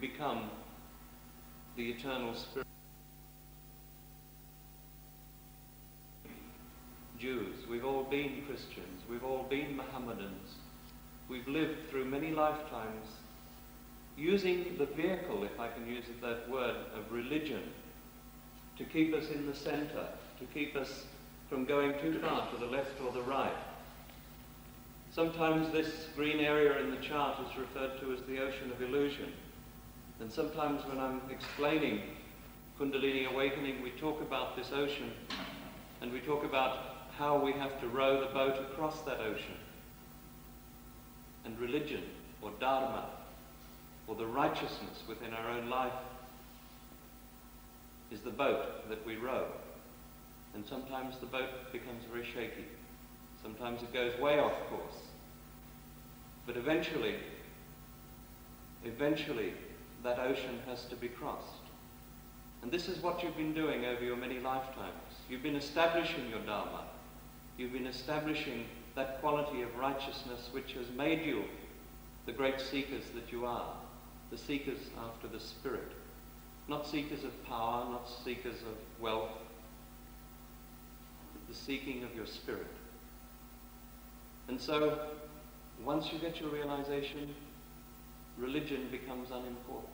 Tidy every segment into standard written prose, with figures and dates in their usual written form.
become the eternal spirit. Jews, we've all been Christians, we've all been Mohammedans. We've lived through many lifetimes using the vehicle, if I can use that word, of religion to keep us in the center, to keep us from going too far to the left or the right. Sometimes this green area in the chart is referred to as the ocean of illusion. And sometimes when I'm explaining Kundalini awakening, we talk about this ocean, and we talk about how we have to row the boat across that ocean. And religion, or dharma, or the righteousness within our own life is the boat that we row. And sometimes the boat becomes very shaky. Sometimes it goes way off course. But eventually, that ocean has to be crossed. And this is what you've been doing over your many lifetimes. You've been establishing your dharma. You've been establishing that quality of righteousness which has made you the great seekers that you are, the seekers after the Spirit. Not seekers of power, not seekers of wealth, but the seeking of your spirit. And so, once you get your realization, religion becomes unimportant.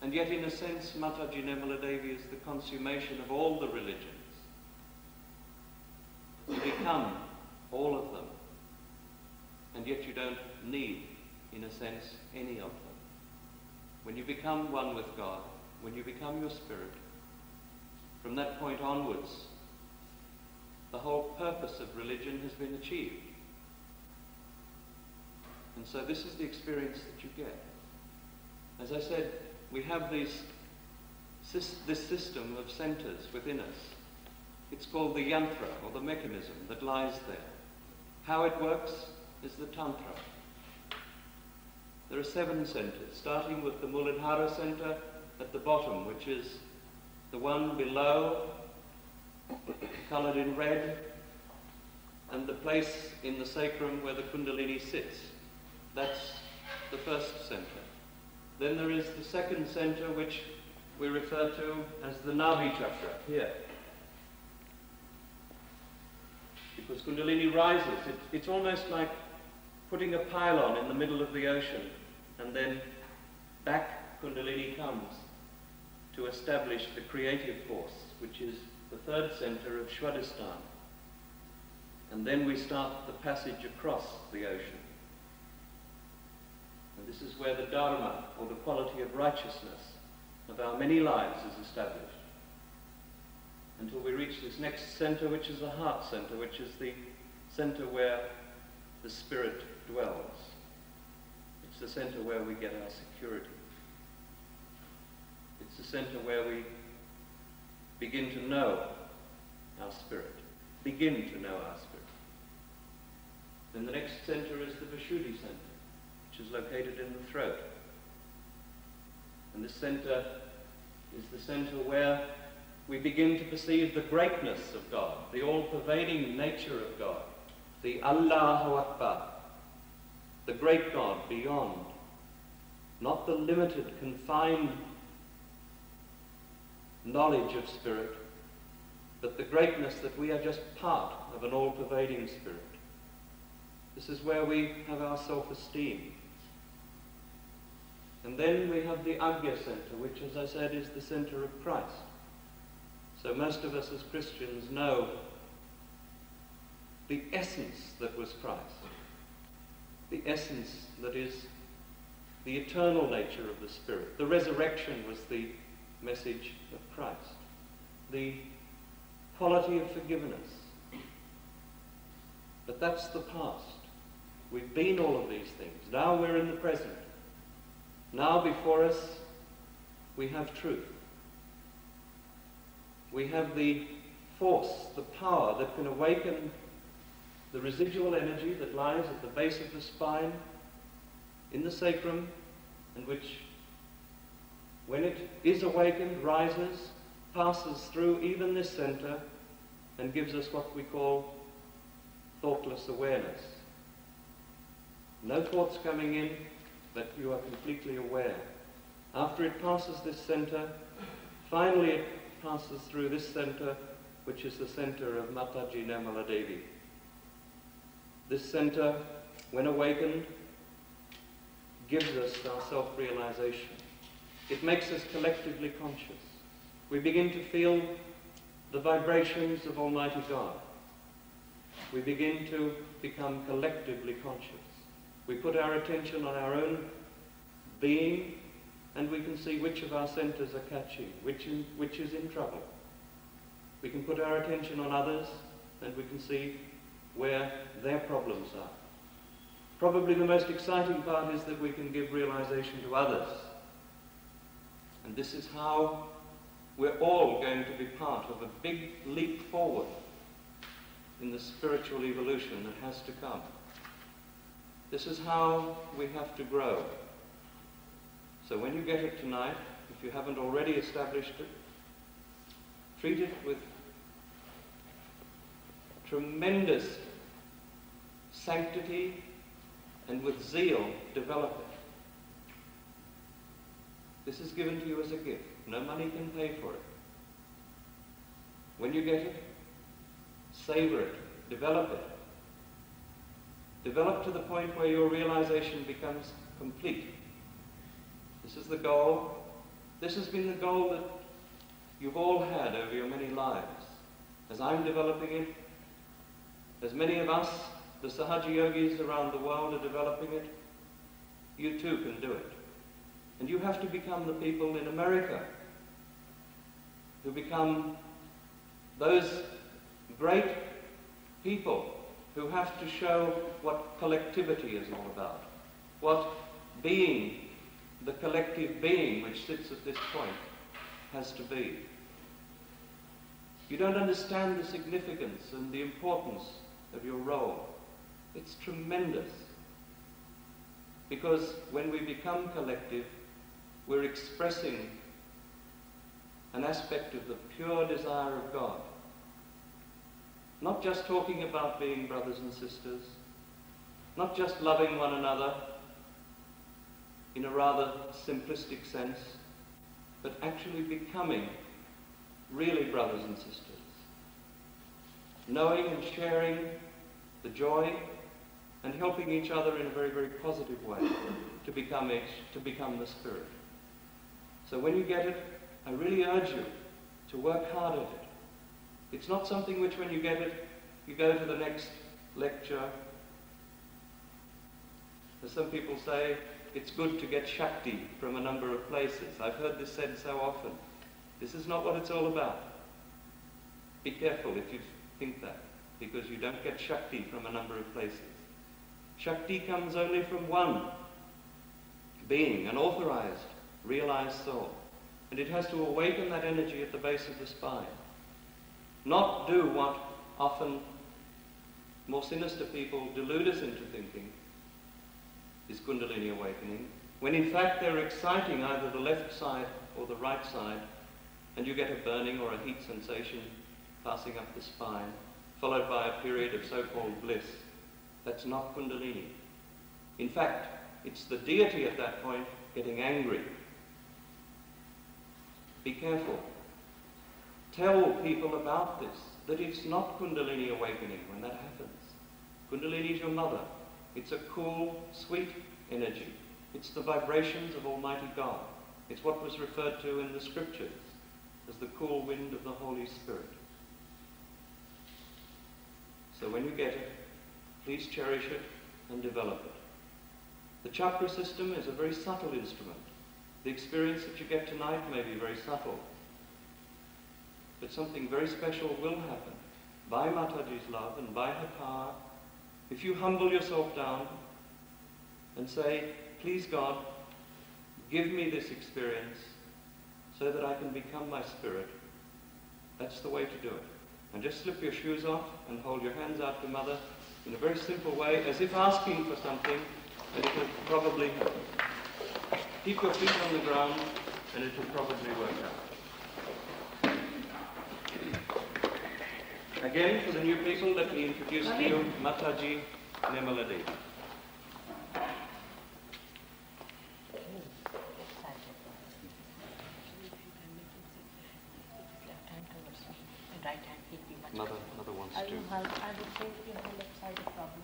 And yet, in a sense, Mataji Nirmala Devi is the consummation of all the religions. You become all of them, and yet you don't need, in a sense, any of them. When you become one with God, when you become your spirit, from that point onwards, the whole purpose of religion has been achieved. And so this is the experience that you get. As I said, we have this system of centers within us. It's called the yantra, or the mechanism that lies there. How it works is the tantra. There are 7 centers, starting with the Muladhara center at the bottom, which is the one below, colored in red, and the place in the sacrum where the Kundalini sits. That's the first center. Then there is the second center, which we refer to as the Nabhi chakra, here. Because Kundalini rises. It's almost like putting a pylon in the middle of the ocean, and then back Kundalini comes to establish the creative force, which is the third center of Svadhisthana. And then we start the passage across the ocean. And this is where the Dharma, or the quality of righteousness of our many lives, is established. Until we reach this next center, which is the heart center, which is the center where the Spirit dwells. It's the center where we get our security. It's the center where we begin to know our spirit. Begin to know our spirit. Then the next center is the Vishuddhi center, which is located in the throat. And this center is the center where we begin to perceive the greatness of God, the all-pervading nature of God, the Allahu Akbar, the great God beyond, not the limited, confined knowledge of spirit, but the greatness that we are just part of an all-pervading spirit. This is where we have our self-esteem. And then we have the Agya center, which, as I said, is the center of Christ. So most of us as Christians know the essence that was Christ, the essence that is the eternal nature of the Spirit. The resurrection was the message of Christ, the quality of forgiveness. But that's the past. We've been all of these things. Now we're in the present. Now before us we have truth. We have the force, the power that can awaken the residual energy that lies at the base of the spine, in the sacrum, and which, when it is awakened, rises, passes through even this center, and gives us what we call thoughtless awareness. No thoughts coming in, but you are completely aware. After it passes this center, finally it passes through this center, which is the center of Mataji Nirmala Devi. This center, when awakened, gives us our self-realization. It makes us collectively conscious. We begin to feel the vibrations of Almighty God. We begin to become collectively conscious. We put our attention on our own being, and we can see which of our centers are catching, which is in trouble. We can put our attention on others, and we can see where their problems are. Probably the most exciting part is that we can give realization to others. And this is how we're all going to be part of a big leap forward in the spiritual evolution that has to come. This is how we have to grow. So when you get it tonight, if you haven't already established it, treat it with tremendous sanctity and with zeal, develop it. This is given to you as a gift. No money can pay for it. When you get it, savor it, develop it. Develop to the point where your realization becomes complete. This is the goal. This has been the goal that you've all had over your many lives. As I'm developing it, as many of us, the Sahaja Yogis around the world, are developing it, you too can do it. And you have to become the people in America who become those great people who have to show what collectivity is all about, what being, the collective being which sits at this point, has to be. You don't understand the significance and the importance of your role. It's tremendous. Because when we become collective, we're expressing an aspect of the pure desire of God. Not just talking about being brothers and sisters, not just loving one another in a rather simplistic sense, but actually becoming really brothers and sisters. Knowing and sharing the joy and helping each other in a very, very positive way to become the Spirit. So when you get it, I really urge you to work hard at it. It's not something which when you get it, you go to the next lecture. As some people say, it's good to get Shakti from a number of places. I've heard this said so often. This is not what it's all about. Be careful if you think that, because you don't get Shakti from a number of places. Shakti comes only from one being, an authorized, realized soul. And it has to awaken that energy at the base of the spine. Not do what often more sinister people delude us into thinking is Kundalini awakening, when in fact they're exciting either the left side or the right side, and you get a burning or a heat sensation passing up the spine, followed by a period of so-called bliss. That's not Kundalini. In fact, it's the deity at that point getting angry. Be careful. Tell people about this, that it's not Kundalini awakening when that happens. Kundalini is your mother. It's a cool, sweet energy. It's the vibrations of Almighty God. It's what was referred to in the scriptures as the cool wind of the Holy Spirit. So when you get it, please cherish it and develop it. The chakra system is a very subtle instrument. The experience that you get tonight may be very subtle, but something very special will happen by Mataji's love and by her power if you humble yourself down and say, please God, give me this experience so that I can become my spirit. That's the way to do it. And just slip your shoes off and hold your hands out to Mother in a very simple way, as if asking for something, and it will probably happen. Keep your feet on the ground, and it will probably work out. Again, for the new people, let me introduce to you Mataji Nirmala Devi. Mother wants I to. would say you have left side a problem.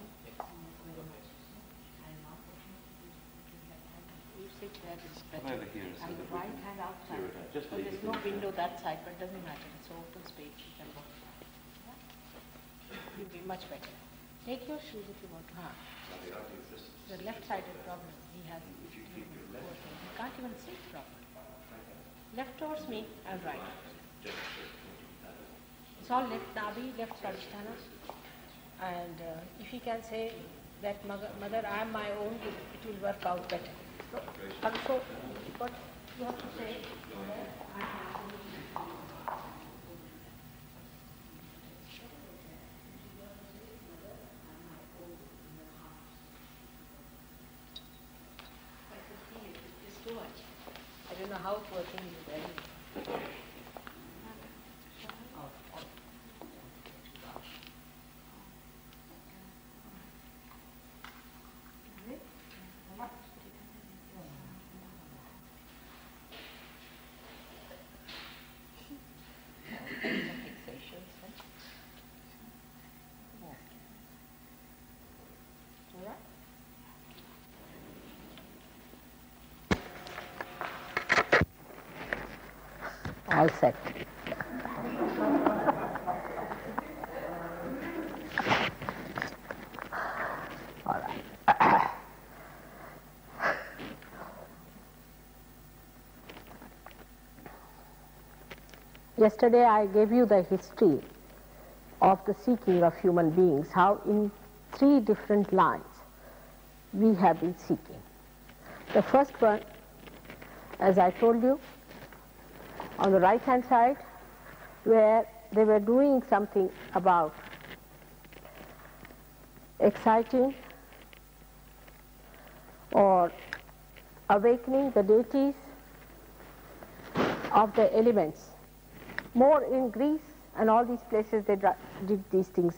You sit there, it's better. Come over here so And the that we right can hand outside. clear it out. Just So leave there's it no in window there. that side, but it doesn't matter. It's open space. You can walk. Yeah? You'll be much better. Take your shoes if you want. The left-sided problem. He has. He can't even sit properly. Left towards me and right. It's all left Nabi, left Svadhisthana. And if he can say that mother, I am my own, it will work out better. So, also, what you have to say, mother, I am my own. It's too much. I don't know how it's working in the belly. All set. All right. Yesterday I gave you the history of the seeking of human beings, how in 3 different lines we have been seeking. The first one, as I told you, on the right hand side, where they were doing something about exciting or awakening the deities of the elements. More in Greece and all these places they did these things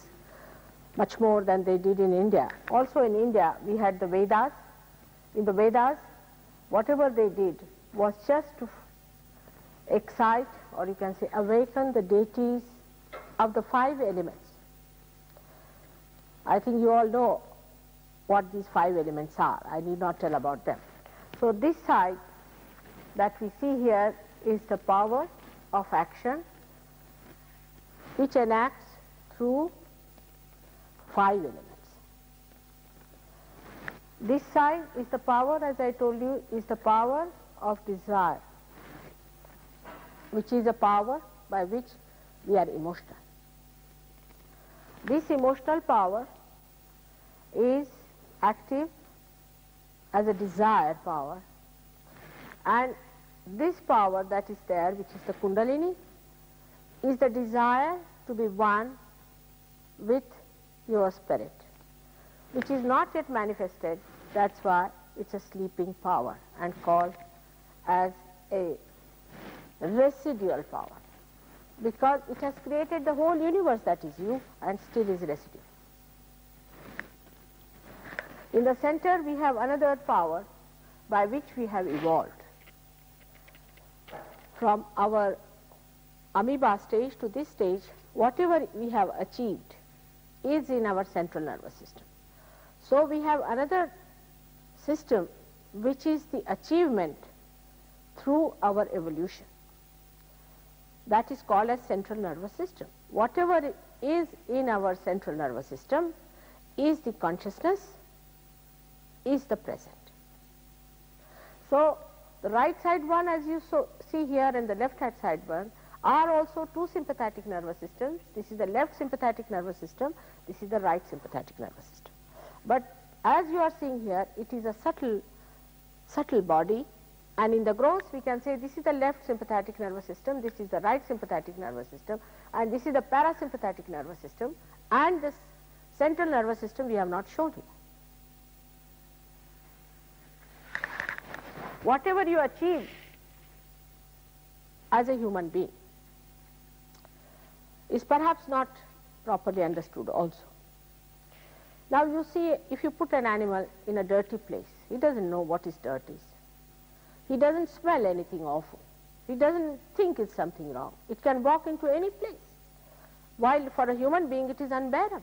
much more than they did in India. Also in India we had the Vedas. In the Vedas, whatever they did was just to excite, or you can say awaken, the deities of the 5 elements. I think you all know what these 5 elements are. I need not tell about them. So this side that we see here is the power of action which enacts through 5 elements. This side is the power, as I told you, is the power of desire, which is a power by which we are emotional. This emotional power is active as a desire power, and this power that is there, which is the Kundalini, is the desire to be one with your spirit, which is not yet manifested. That's why it's a sleeping power and called as a residual power, because it has created the whole universe that is you and still is residual. In the center we have another power by which we have evolved. From our amoeba stage to this stage, whatever we have achieved is in our central nervous system. So we have another system which is the achievement through our evolution. That is called as central nervous system. Whatever is in our central nervous system is the consciousness, is the present. So the right side one, as you see here, and the left hand side one are also 2 sympathetic nervous systems. This is the left sympathetic nervous system, this is the right sympathetic nervous system. But as you are seeing here, it is a subtle body, and in the gross we can say this is the left sympathetic nervous system, this is the right sympathetic nervous system, and this is the parasympathetic nervous system, and this central nervous system we have not shown here. Whatever you achieve as a human being is perhaps not properly understood also. Now you see, if you put an animal in a dirty place, he doesn't know what is dirt is. He doesn't smell anything awful. He doesn't think it's something wrong. It can walk into any place. while for a human being it is unbearable.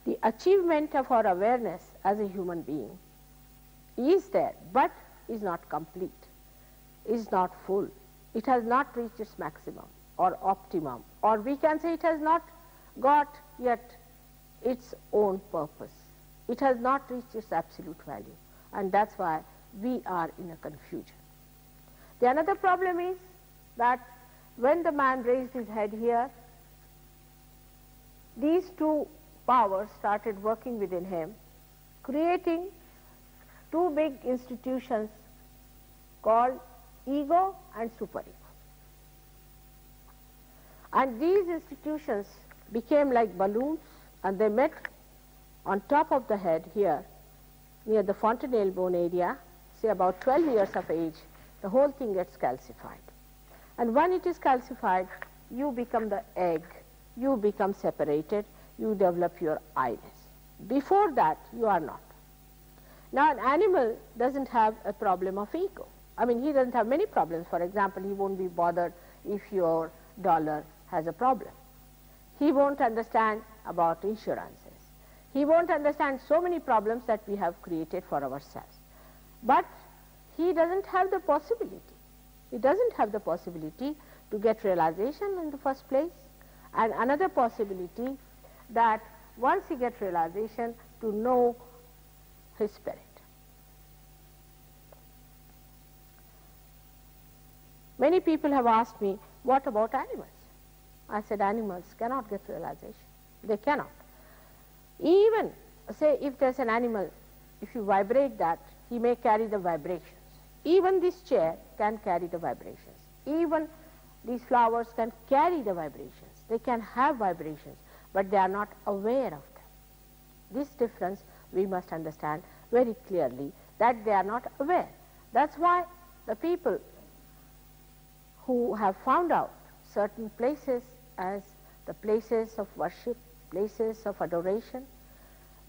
The achievement of our awareness as a human being is there, but is not complete, is not full. It has not reached its maximum or optimum, or we can say it has not got yet its own purpose. It has not reached its absolute value, and that's why we are in a confusion. The another problem is that when the man raised his head here, these two powers started working within him, creating two big institutions called ego and superego. And these institutions became like balloons, and they met on top of the head here near the fontanelle bone area. Say about 12 years of age, the whole thing gets calcified. And when it is calcified, you become the egg, you become separated, you develop your eyeless. Before that, you are not. Now, an animal doesn't have a problem of ego. I mean, he doesn't have many problems. For example, he won't be bothered if your dollar has a problem. He won't understand about insurances. He won't understand so many problems that we have created for ourselves. But he doesn't have the possibility. He doesn't have the possibility to get realization in the first place, and another possibility that once he gets realization, to know his spirit. Many people have asked me, what about animals? I said, animals cannot get realization. They cannot. Even, say, if there's an animal, if you vibrate that, he may carry the vibrations. Even this chair can carry the vibrations. Even these flowers can carry the vibrations. They can have vibrations, but they are not aware of them. This difference we must understand very clearly, that they are not aware. That's why the people who have found out certain places as the places of worship, places of adoration,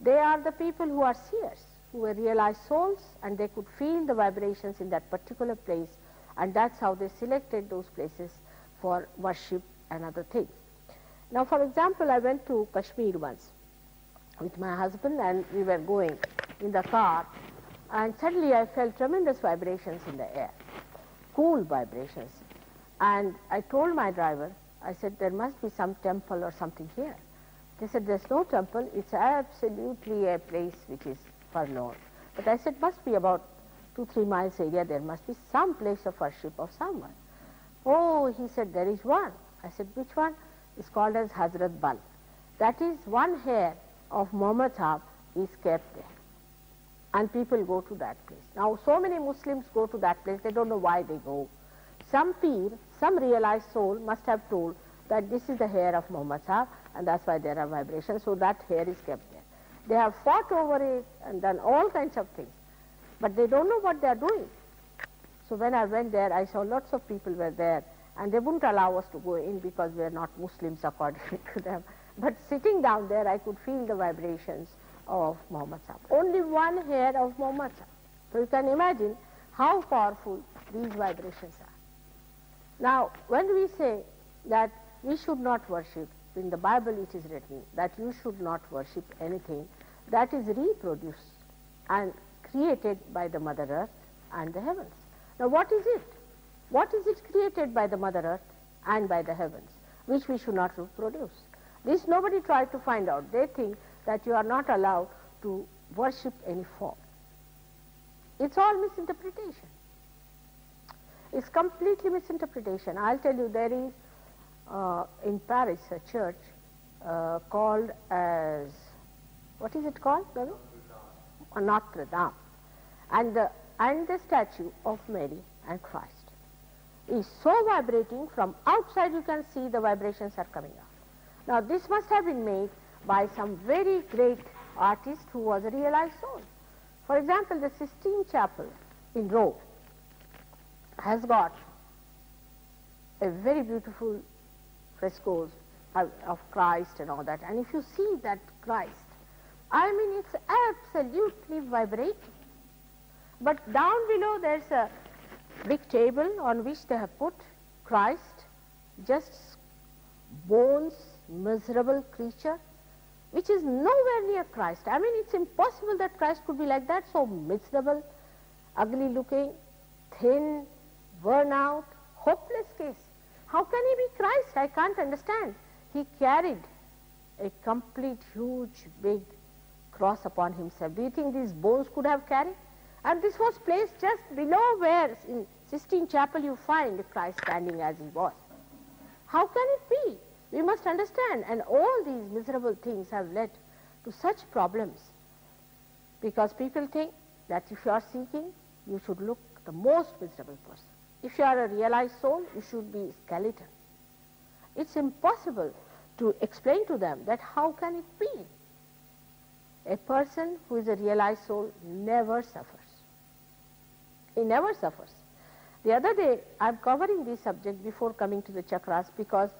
they are the people who are seers, who were realized souls, and they could feel the vibrations in that particular place, and that's how they selected those places for worship and other things. Now, for example, I went to Kashmir once with my husband, and we were going in the car, and suddenly I felt tremendous vibrations in the air, cool vibrations. And I told my driver, I said, there must be some temple or something here. They said, there's no temple, it's absolutely a place which is forlorn. But I said, must be about 2-3 miles area, there must be some place of worship of someone. Oh, he said, there is one. I said, which one? It's called as Hazrat Bal. That is, one hair of Muhammad Sahib is kept there. And people go to that place. Now, so many Muslims go to that place, they don't know why they go. Some peer, some realized soul must have told that this is the hair of Muhammad Sahib, and that's why there are vibrations, so that hair is kept there. They have fought over it and done all kinds of things, but they don't know what they are doing. So when I went there, I saw lots of people were there, and they wouldn't allow us to go in because we are not Muslims according to them. But sitting down there, I could feel the vibrations of Muhammad Sahib. Only one hair of Muhammad Sahib. So you can imagine how powerful these vibrations are. Now, when we say that we should not worship, in the Bible it is written that you should not worship anything that is reproduced and created by the Mother Earth and the heavens. Now, what is it? What is it created by the Mother Earth and by the heavens, which we should not reproduce? This nobody tried to find out. They think that you are not allowed to worship any form. It's all misinterpretation. It's completely misinterpretation. I'll tell you, there is in Paris a church called as, what is it called? Notre Dame. And the statue of Mary and Christ is so vibrating, from outside you can see the vibrations are coming out. Now, this must have been made by some very great artist who was a realized soul. For example, the Sistine Chapel in Rome has got a very beautiful frescoes of Christ and all that. And if you see that Christ, I mean, it's absolutely vibrating. But down below there's a big table on which they have put Christ just bones, miserable creature, which is nowhere near Christ. I mean, it's impossible that Christ could be like that, so miserable, ugly looking, thin, worn out, hopeless case. How can he be Christ? I can't understand. He carried a complete, huge, big cross upon himself. Do you think these bones could have carried? And this was placed just below where in Sistine Chapel you find Christ standing as he was. How can it be? We must understand, and all these miserable things have led to such problems, because people think that if you are seeking, you should look the most miserable person. If you are a realized soul, you should be skeleton. It's impossible to explain to them that how can it be? A person who is a realized soul never suffers. He never suffers. The other day, I'm covering this subject before coming to the chakras, because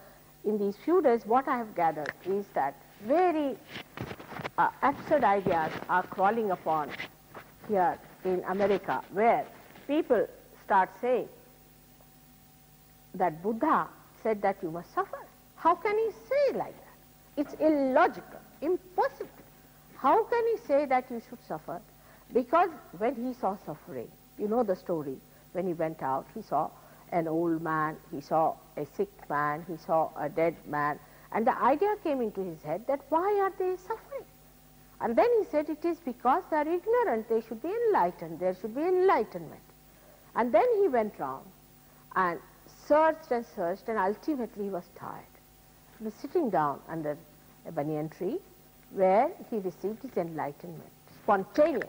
in these few days what I have gathered is that very absurd ideas are crawling upon here in America, where people start saying that Buddha said that you must suffer. How can he say like that? It's illogical, impossible. How can he say that you should suffer? Because when he saw suffering, you know the story, when he went out, he saw an old man, he saw a sick man, he saw a dead man, and the idea came into his head that why are they suffering? And then he said it is because they are ignorant, they should be enlightened, there should be enlightenment. And then he went round and searched and searched, and ultimately he was tired. He was sitting down under a banyan tree where he received his enlightenment, spontaneous.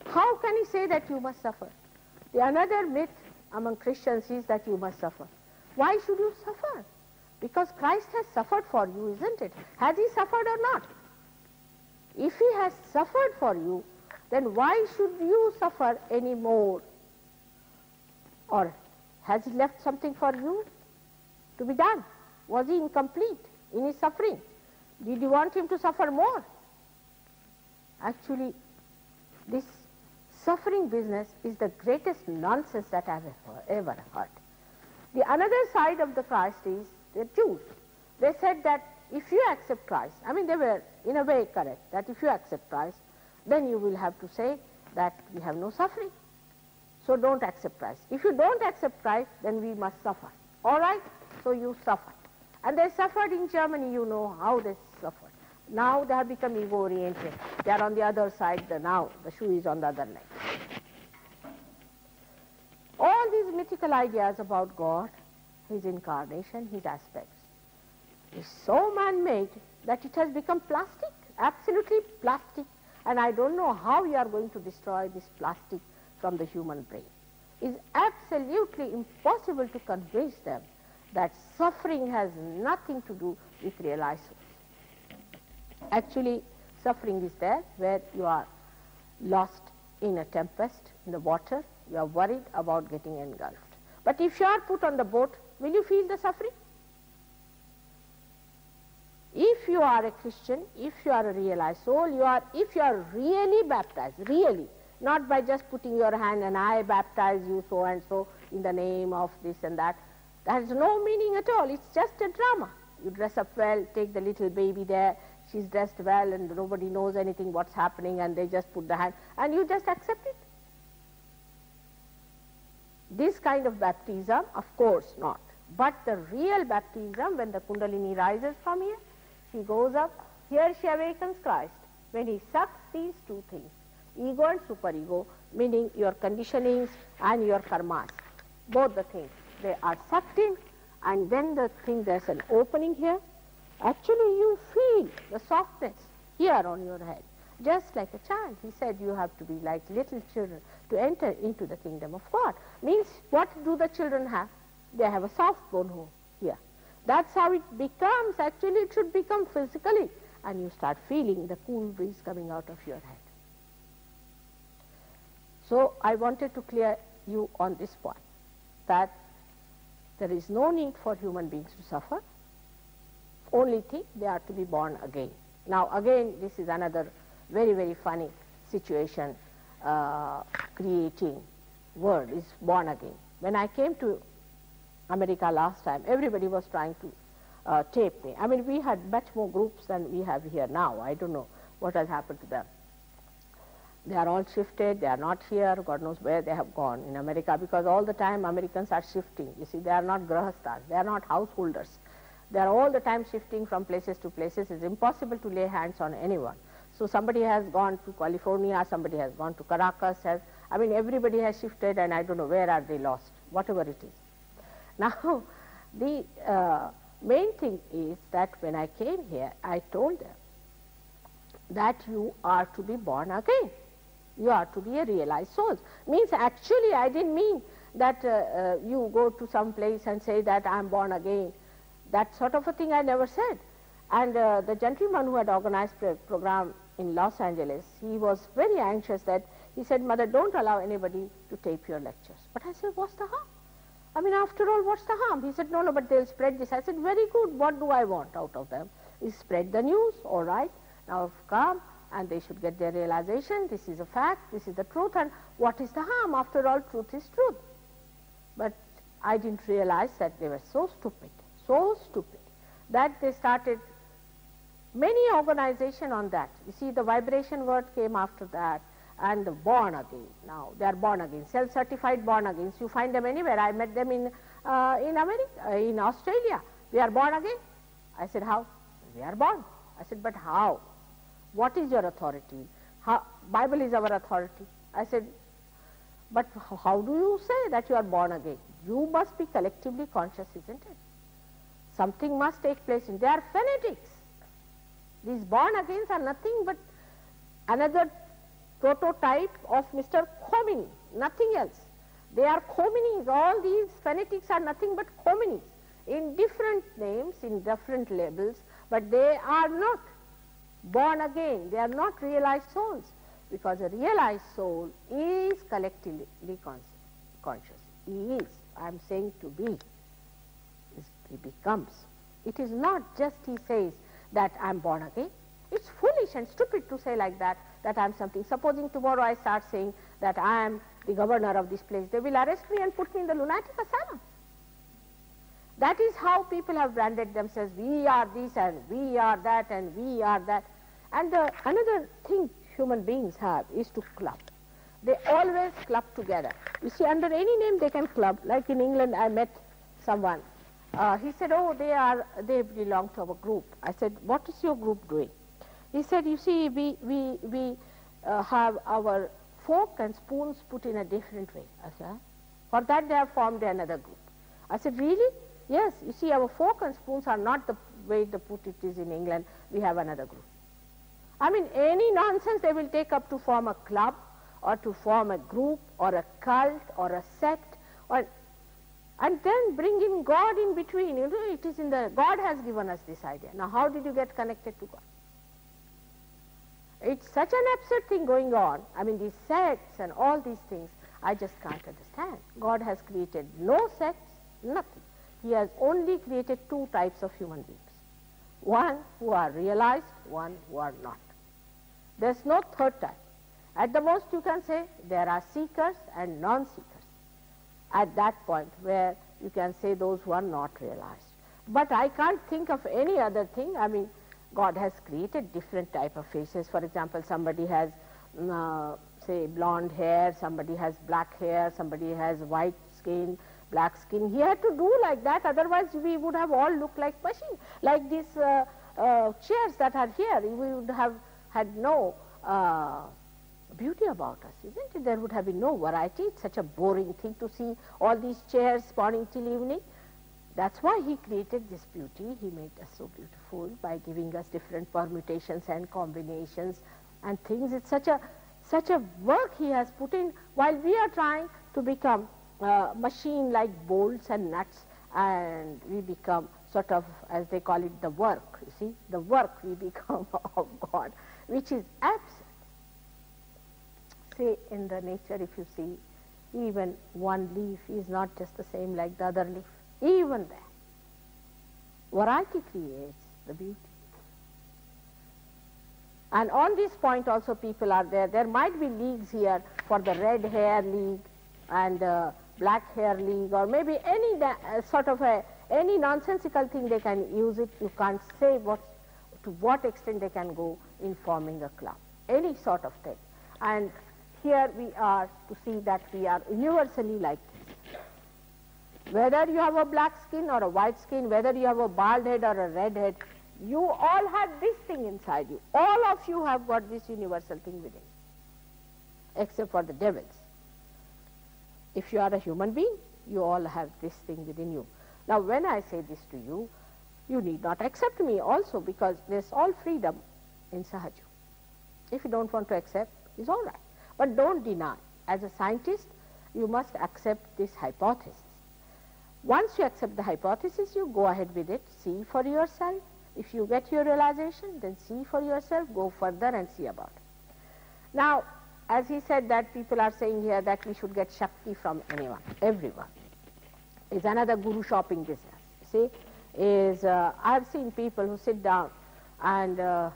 How can he say that you must suffer? The another myth among Christians is that you must suffer. Why should you suffer? Because Christ has suffered for you, isn't it? Has he suffered or not? If he has suffered for you, then why should you suffer any more? Or has he left something for you to be done? Was he incomplete in his suffering? Did you want him to suffer more? Actually, this suffering business is the greatest nonsense that I have ever heard. The another side of the Christ is the Jews. They said that if you accept Christ, I mean they were in a way correct, that if you accept Christ, then you will have to say that we have no suffering. So don't accept Christ. If you don't accept Christ, then we must suffer. All right? So you suffer. And they suffered in Germany, you know how they suffered. Now they have become ego-oriented. They are on the other side, now the shoe is on the other leg. All these mythical ideas about God, his incarnation, his aspects, is so man-made that it has become plastic, absolutely plastic. And I don't know how you are going to destroy this plastic from the human brain. It's absolutely impossible to convince them that suffering has nothing to do with realized souls. Actually, suffering is there where you are lost in a tempest in the water, you are worried about getting engulfed. But if you are put on the boat, will you feel the suffering? If you are a Christian, if you are a realized soul, if you are really baptized, really, not by just putting your hand and I baptize you so and so in the name of this and that, that has no meaning at all. It's just a drama. You dress up well, take the little baby there, she's dressed well and nobody knows anything what's happening, and they just put the hand and you just accept it. This kind of baptism, of course not. But the real baptism, when the Kundalini rises from here, she goes up, here she awakens Christ. When he sucks these two things, ego and superego, meaning your conditionings and your karmas, both the things, they are sucked in, and then the thing, there's an opening here. Actually, you feel the softness here on your head, just like a child. He said you have to be like little children to enter into the kingdom of God. Means, what do the children have? They have a soft bone hole here. That's how it becomes. Actually, it should become physically, and you start feeling the cool breeze coming out of your head. So, I wanted to clear you on this point, that there is no need for human beings to suffer. Only thing, they are to be born again. Now again, this is another very, very funny situation creating word, is born again. When I came to America last time, everybody was trying to tape me. I mean, we had much more groups than we have here now. I don't know what has happened to them. They are all shifted, they are not here, God knows where they have gone in America, because all the time Americans are shifting. You see, they are not grahasthas, they are not householders. They are all the time shifting from places to places. It's impossible to lay hands on anyone. So somebody has gone to California, somebody has gone to Caracas, I mean, everybody has shifted, and I don't know where are they lost, whatever it is. Now, the main thing is that when I came here, I told them that you are to be born again. You are to be a realized soul. Means actually I didn't mean that you go to some place and say that I am born again. That sort of a thing I never said. And the gentleman who had organized the program in Los Angeles, he was very anxious that he said, Mother, don't allow anybody to tape your lectures. But I said, what's the harm? I mean, after all, what's the harm? He said, no, but they'll spread this. I said, very good. What do I want out of them? Is spread the news, all right. Now come, and they should get their realization, this is a fact, this is the truth, and what is the harm? After all, truth is truth. But I didn't realize that they were so stupid, that they started many organizations on that. You see, the vibration word came after that, and the born again. Now, they are born again, self-certified born agains. You find them anywhere. I met them in America, in Australia. We are born again. I said, how? We are born. I said, but how? What is your authority? Bible is our authority. I said, but how do you say that you are born again? You must be collectively conscious, isn't it? Something must take place. They are fanatics. These born agains are nothing but another prototype of Mr. Khomeini, nothing else. They are Khomeinis. All these fanatics are nothing but Khomeinis in different names, in different labels, but they are not born again. They are not realized souls, because a realized soul is collectively conscious. He is, I am saying to be, he becomes. It is not just he says that I am born again. It's foolish and stupid to say like that I am something. Supposing tomorrow I start saying that I am the governor of this place, they will arrest me and put me in the lunatic asylum. That is how people have branded themselves. We are this and we are that and we are that. And another thing human beings have is to club. They always club together. You see, under any name they can club. Like in England, I met someone. He said, oh, they belong to our group. I said, what is your group doing? He said, you see, we have our fork and spoons put in a different way. I said, huh? For that they have formed another group. I said, really? Yes, you see, our fork and spoons are not the way they put it is in England. We have another group. I mean, any nonsense they will take up to form a club or to form a group or a cult or a sect, and then bring in God in between. You know, it is in the, God has given us this idea. Now, how did you get connected to God? It's such an absurd thing going on. I mean, these sects and all these things, I just can't understand. God has created no sects, nothing. He has only created two types of human beings. One who are realized, one who are not. There's no third type. At the most you can say there are seekers and non-seekers. At that point where you can say those who are not realized. But I can't think of any other thing. I mean, God has created different type of faces. For example, somebody has, say, blonde hair, somebody has black hair, somebody has white skin, black skin. He had to do like that, otherwise we would have all looked like machines. Like these chairs that are here, we would have had no beauty about us, isn't it? There would have been no variety. It's such a boring thing to see all these chairs morning till evening. That's why he created this beauty. He made us so beautiful by giving us different permutations and combinations and things. It's such a work he has put in, while we are trying to become machine like bolts and nuts, and we become sort of, as they call it, the work. You see, the work we become of God, which is absent. Say in the nature, if you see, even one leaf is not just the same like the other leaf. Even there, variety creates the beauty. And on this point also people are there. There might be leagues here for the red hair league and Black Hair League, or maybe any any nonsensical thing they can use it. You can't say to what extent they can go in forming a club, any sort of thing. And here we are to see that we are universally like this. Whether you have a black skin or a white skin, whether you have a bald head or a red head, you all have this thing inside you. All of you have got this universal thing within, except for the devils. If you are a human being, you all have this thing within you. Now when I say this to you, you need not accept me also, because there's all freedom in Sahaju. If you don't want to accept, it's all right. But don't deny. As a scientist, you must accept this hypothesis. Once you accept the hypothesis, you go ahead with it, see for yourself. If you get your realization, then see for yourself, go further and see about it. Now, as he said that people are saying here that we should get Shakti from anyone, everyone. It's another guru shopping business. See, I've seen people who sit down and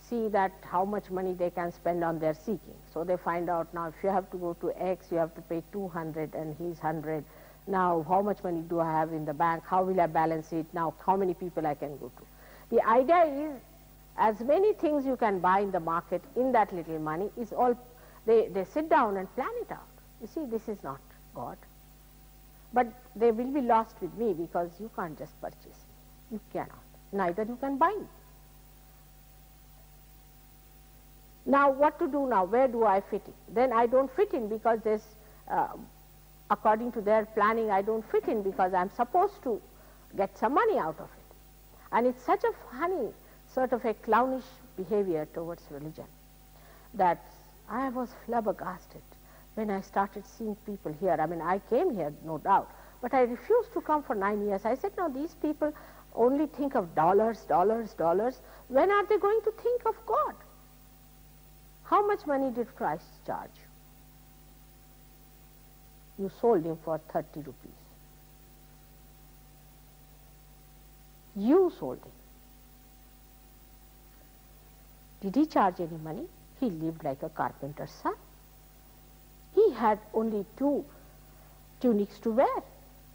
see that how much money they can spend on their seeking. So they find out, now if you have to go to X, you have to pay 200 and he's 100. Now how much money do I have in the bank? How will I balance it? Now how many people I can go to? The idea is, as many things you can buy in the market in that little money is all, they sit down and plan it out. You see, this is not God. But they will be lost with me, because you can't just purchase me. You cannot. Neither you can buy me. Now what to do now? Where do I fit in? Then I don't fit in, because there's, according to their planning, I don't fit in because I'm supposed to get some money out of it. And it's such a funny, sort of a clownish behavior towards religion that I was flabbergasted when I started seeing people here. I mean, I came here, no doubt, but I refused to come for 9 years. I said, no, these people only think of dollars, dollars, dollars. When are they going to think of God? How much money did Christ charge? You sold him for 30 rupees. You sold him. Did he charge any money? He lived like a carpenter's son. He had only 2 tunics to wear.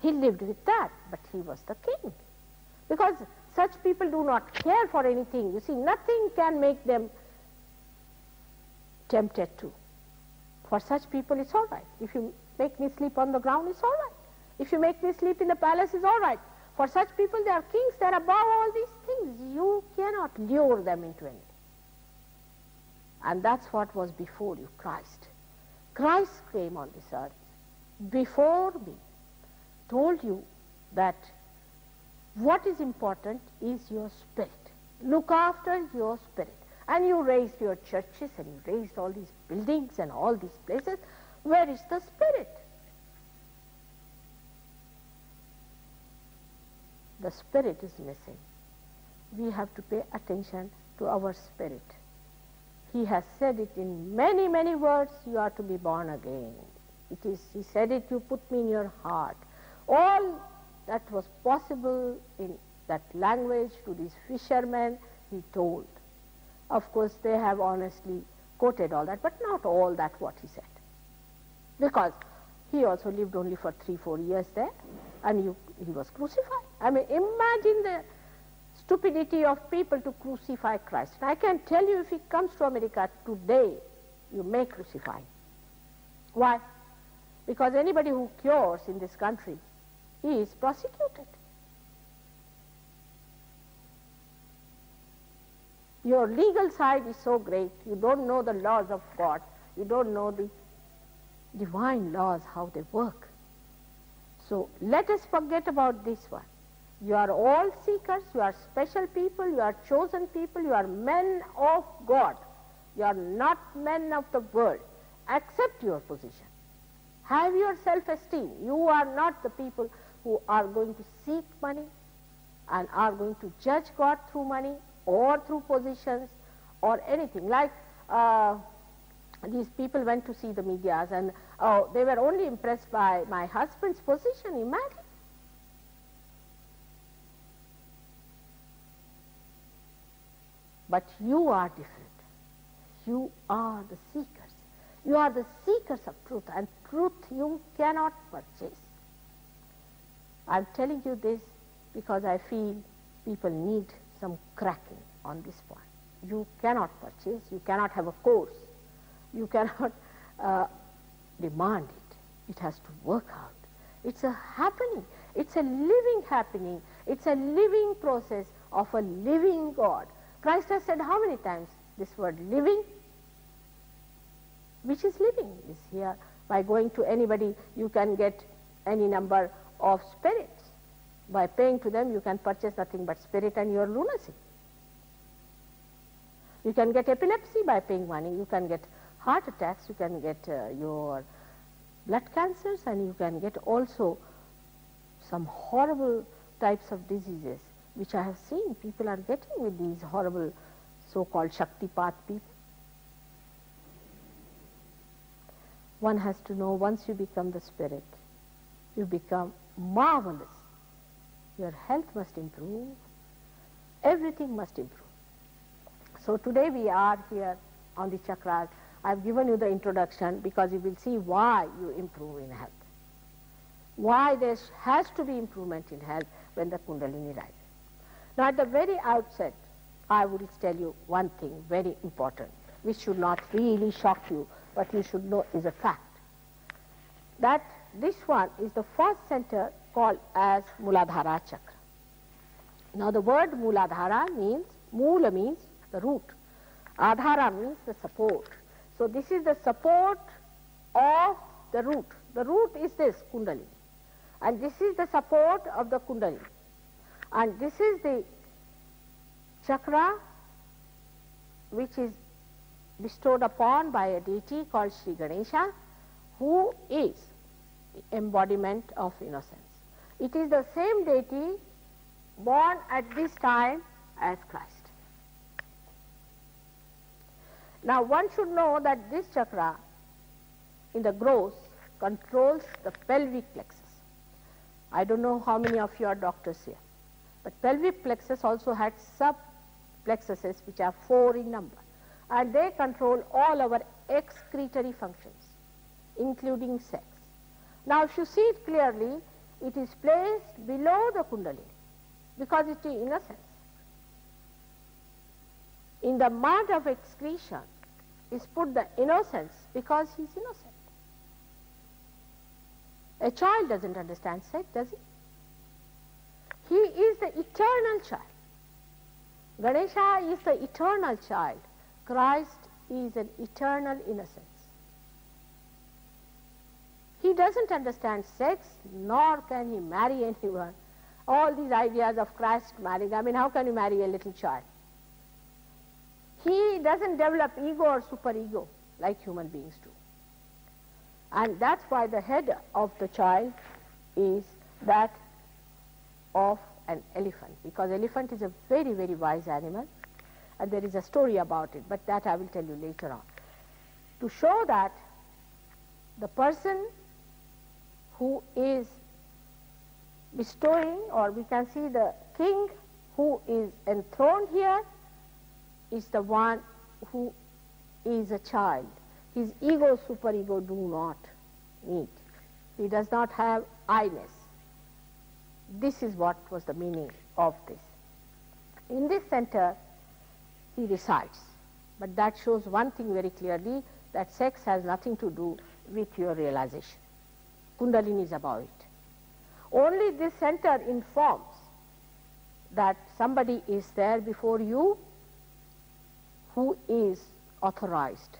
He lived with that, but he was the king. Because such people do not care for anything. You see, nothing can make them tempted to. For such people, it's all right. If you make me sleep on the ground, it's all right. If you make me sleep in the palace, it's all right. For such people, they are kings, they are above all these things. You cannot lure them into anything. And that's what was before you, Christ. Christ came on this earth before me, told you that what is important is your spirit. Look after your spirit. And you raised your churches and you raised all these buildings and all these places. Where is the spirit? The spirit is missing. We have to pay attention to our spirit. He has said it in many, many words, you are to be born again. It is, he said it, you put me in your heart. All that was possible in that language to these fishermen, he told. Of course, they have honestly quoted all that, but not all that what he said. Because he also lived only for 3-4 years there, and he was crucified. I mean, imagine the stupidity of people to crucify Christ. And I can tell you, if he comes to America today, you may crucify him. Why? Because anybody who cures in this country is prosecuted. Your legal side is so great, you don't know the laws of God, you don't know the divine laws, how they work. So let us forget about this one. You are all seekers, you are special people, you are chosen people, you are men of God. You are not men of the world. Accept your position. Have your self-esteem. You are not the people who are going to seek money and are going to judge God through money or through positions or anything. Like these people went to see the medias and they were only impressed by my husband's position. Imagine. But you are different. You are the seekers. You are the seekers of truth, and truth you cannot purchase. I am telling you this because I feel people need some cracking on this point. You cannot purchase, you cannot have a course, you cannot demand it. It has to work out. It's a happening. It's a living happening. It's a living process of a living God. Christ has said how many times this word living? Which is living is here. By going to anybody, you can get any number of spirits. By paying to them, you can purchase nothing but spirit and your lunacy. You can get epilepsy by paying money. You can get heart attacks. You can get your blood cancers, and you can get also some horrible types of diseases which I have seen people are getting with these horrible so-called Shaktipat people. One has to know, once you become the spirit, you become marvelous. Your health must improve. Everything must improve. So today we are here on the chakras. I have given you the introduction because you will see why you improve in health. Why there has to be improvement in health when the Kundalini rises. Now at the very outset, I will tell you one thing very important, which should not really shock you, but you should know is a fact. That this one is the first center called as Muladhara Chakra. Now the word Muladhara means, Mula means the root. Adhara means the support. So this is the support of the root. The root is this Kundalini. And this is the support of the Kundalini. And this is the chakra which is bestowed upon by a deity called Sri Ganesha, who is the embodiment of innocence. It is the same deity born at this time as Christ. Now one should know that this chakra in the gross controls the pelvic plexus. I don't know how many of you are doctors here, but pelvic plexus also had sub-plexuses which are 4 in number, and they control all our excretory functions, including sex. Now if you see it clearly, it is placed below the Kundalini because it is innocence. In the mud of excretion is put the innocence because he is innocent. A child doesn't understand sex, does he? He is the eternal child. Ganesha is the eternal child. Christ is an eternal innocence. He doesn't understand sex, nor can he marry anyone. All these ideas of Christ marrying, I mean, how can you marry a little child? He doesn't develop ego or superego like human beings do. And that's why the head of the child is that of an elephant, because elephant is a very, very wise animal, and there is a story about it, but that I will tell you later on. To show that the person who is bestowing, or we can see the king who is enthroned here, is the one who is a child. His ego, superego do not meet. He does not have I-ness. This is what was the meaning of this. In this center, he resides. But that shows one thing very clearly, that sex has nothing to do with your realization. Kundalini is above it. Only this center informs that somebody is there before you who is authorized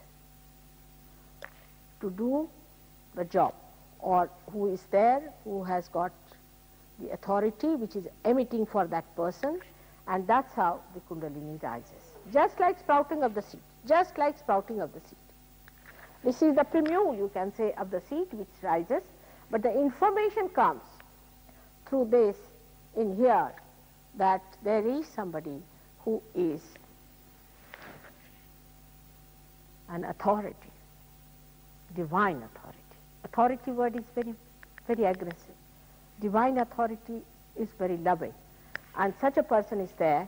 to do the job, or who is there, who has got the authority which is emitting for that person, and that's how the Kundalini rises. Just like sprouting of the seed, just like sprouting of the seed. This is the primule, you can say, of the seed which rises, but the information comes through this in here, that there is somebody who is an authority, divine authority. Authority word is very, very aggressive. Divine authority is very loving. And such a person is there,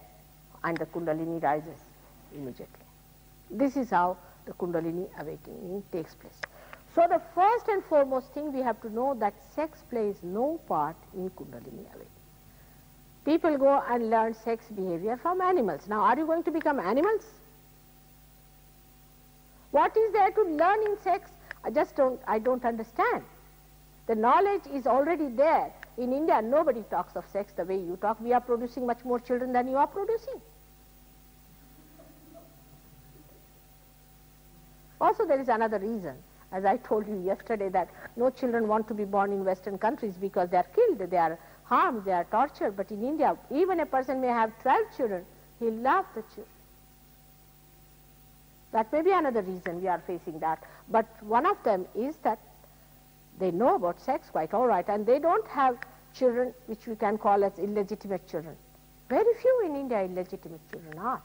and the Kundalini rises immediately. This is how the Kundalini awakening takes place. So the first and foremost thing we have to know that sex plays no part in Kundalini awakening. People go and learn sex behavior from animals. Now are you going to become animals? What is there to learn in sex? I don't understand. The knowledge is already there. In India, nobody talks of sex the way you talk. We are producing much more children than you are producing. Also, there is another reason. As I told you yesterday, that no children want to be born in Western countries because they are killed, they are harmed, they are tortured. But in India, even a person may have 12 children, he loves the children. That may be another reason we are facing that. But one of them is that they know about sex quite all right, and they don't have children which we can call as illegitimate children. Very few in India illegitimate children are.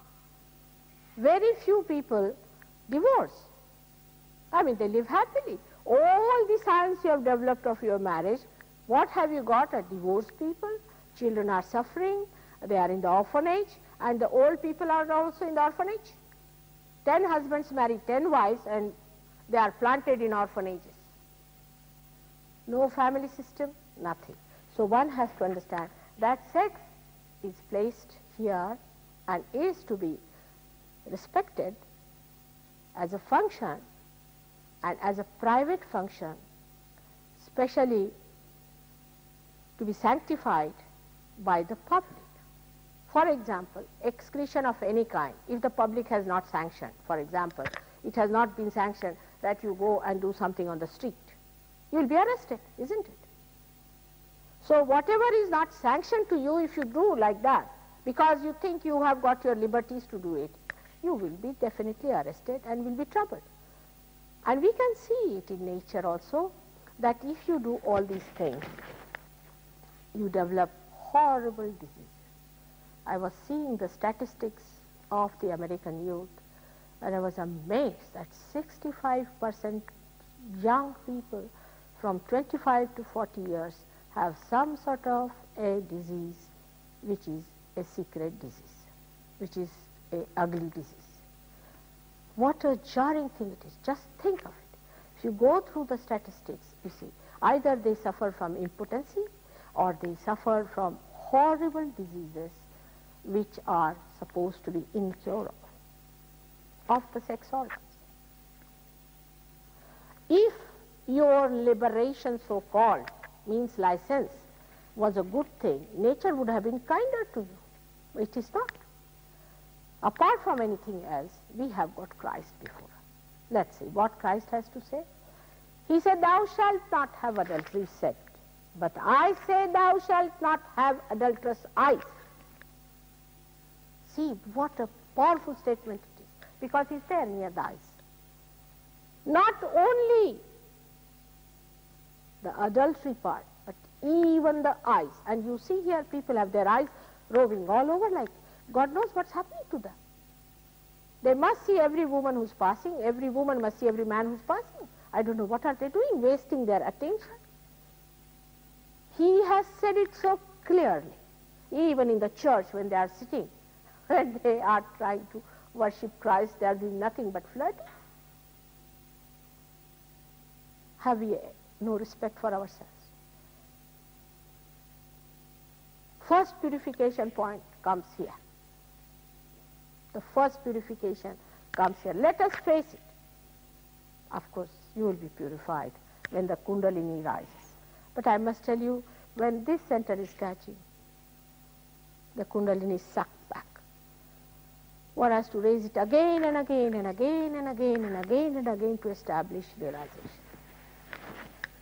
Very few people divorce. I mean, they live happily. All the science you have developed of your marriage, what have you got? Divorced people, children are suffering, they are in the orphanage, and the old people are also in the orphanage. 10 husbands marry 10 wives and they are planted in orphanages. No family system, nothing. So one has to understand that sex is placed here and is to be respected as a function and as a private function, especially to be sanctified by the public. For example, excretion of any kind, if the public has not sanctioned, for example, it has not been sanctioned that you go and do something on the street, you will be arrested, isn't it? So whatever is not sanctioned to you, if you do like that, because you think you have got your liberties to do it, you will be definitely arrested and will be troubled. And we can see it in nature also, that if you do all these things, you develop horrible diseases. I was seeing the statistics of the American youth, and I was amazed that 65% young people from 25 to 40 years have some sort of a disease which is a secret disease, which is an ugly disease. What a jarring thing it is. Just think of it. If you go through the statistics, you see, either they suffer from impotency or they suffer from horrible diseases which are supposed to be incurable of the sex organs. If your liberation, so-called, means license, was a good thing, nature would have been kinder to you. It is not. Apart from anything else, we have got Christ before us. Let's see what Christ has to say. He said, "Thou shalt not have adultery," said, "but I say thou shalt not have adulterous eyes." See what a powerful statement it is, because he's there near the eyes. Not only the adultery part, but even the eyes. And you see here people have their eyes roving all over like God knows what's happening to them. They must see every woman who's passing, every woman must see every man who's passing. I don't know what are they doing, wasting their attention. He has said it so clearly, even in the church when they are sitting, when they are trying to worship Christ, they are doing nothing but flirting. Have we no respect for ourselves? First purification point comes here. The first purification comes here. Let us face it. Of course, you will be purified when the Kundalini rises. But I must tell you, when this center is catching, the Kundalini is sucked back. One has to raise it again and again and again and again and again and again to establish realization.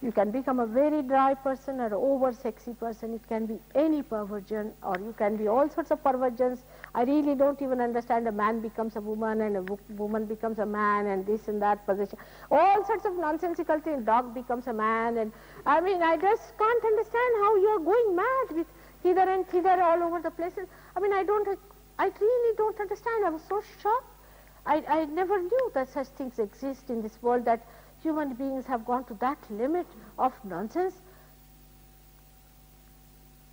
You can become a very dry person or an over-sexy person. It can be any perversion, or you can be all sorts of perversions. I really don't even understand. A man becomes a woman and a woman becomes a man and this and that position. All sorts of nonsensical things. Dog becomes a man, and I mean, I just can't understand how you are going mad with hither and thither all over the places. I mean, I really don't understand. I was so shocked. I never knew that such things exist in this world, that human beings have gone to that limit of nonsense.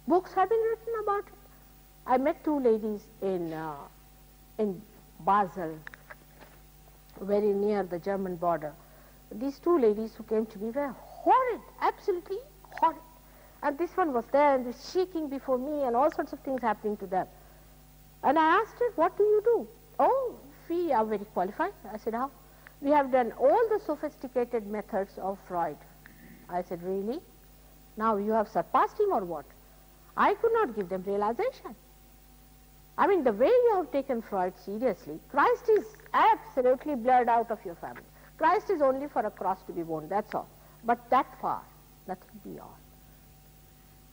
Books have been written about it. I met two ladies in Basel very near the German border. These two ladies who came to me were horrid, absolutely horrid. And this one was there and was shaking before me and all sorts of things happening to them. And I asked her, what do you do? Oh, we are very qualified. I said, how? We have done all the sophisticated methods of Freud. I said, really? Now you have surpassed him or what? I could not give them realization. I mean, the way you have taken Freud seriously, Christ is absolutely blurred out of your family. Christ is only for a cross to be borne, that's all. But that far, nothing beyond.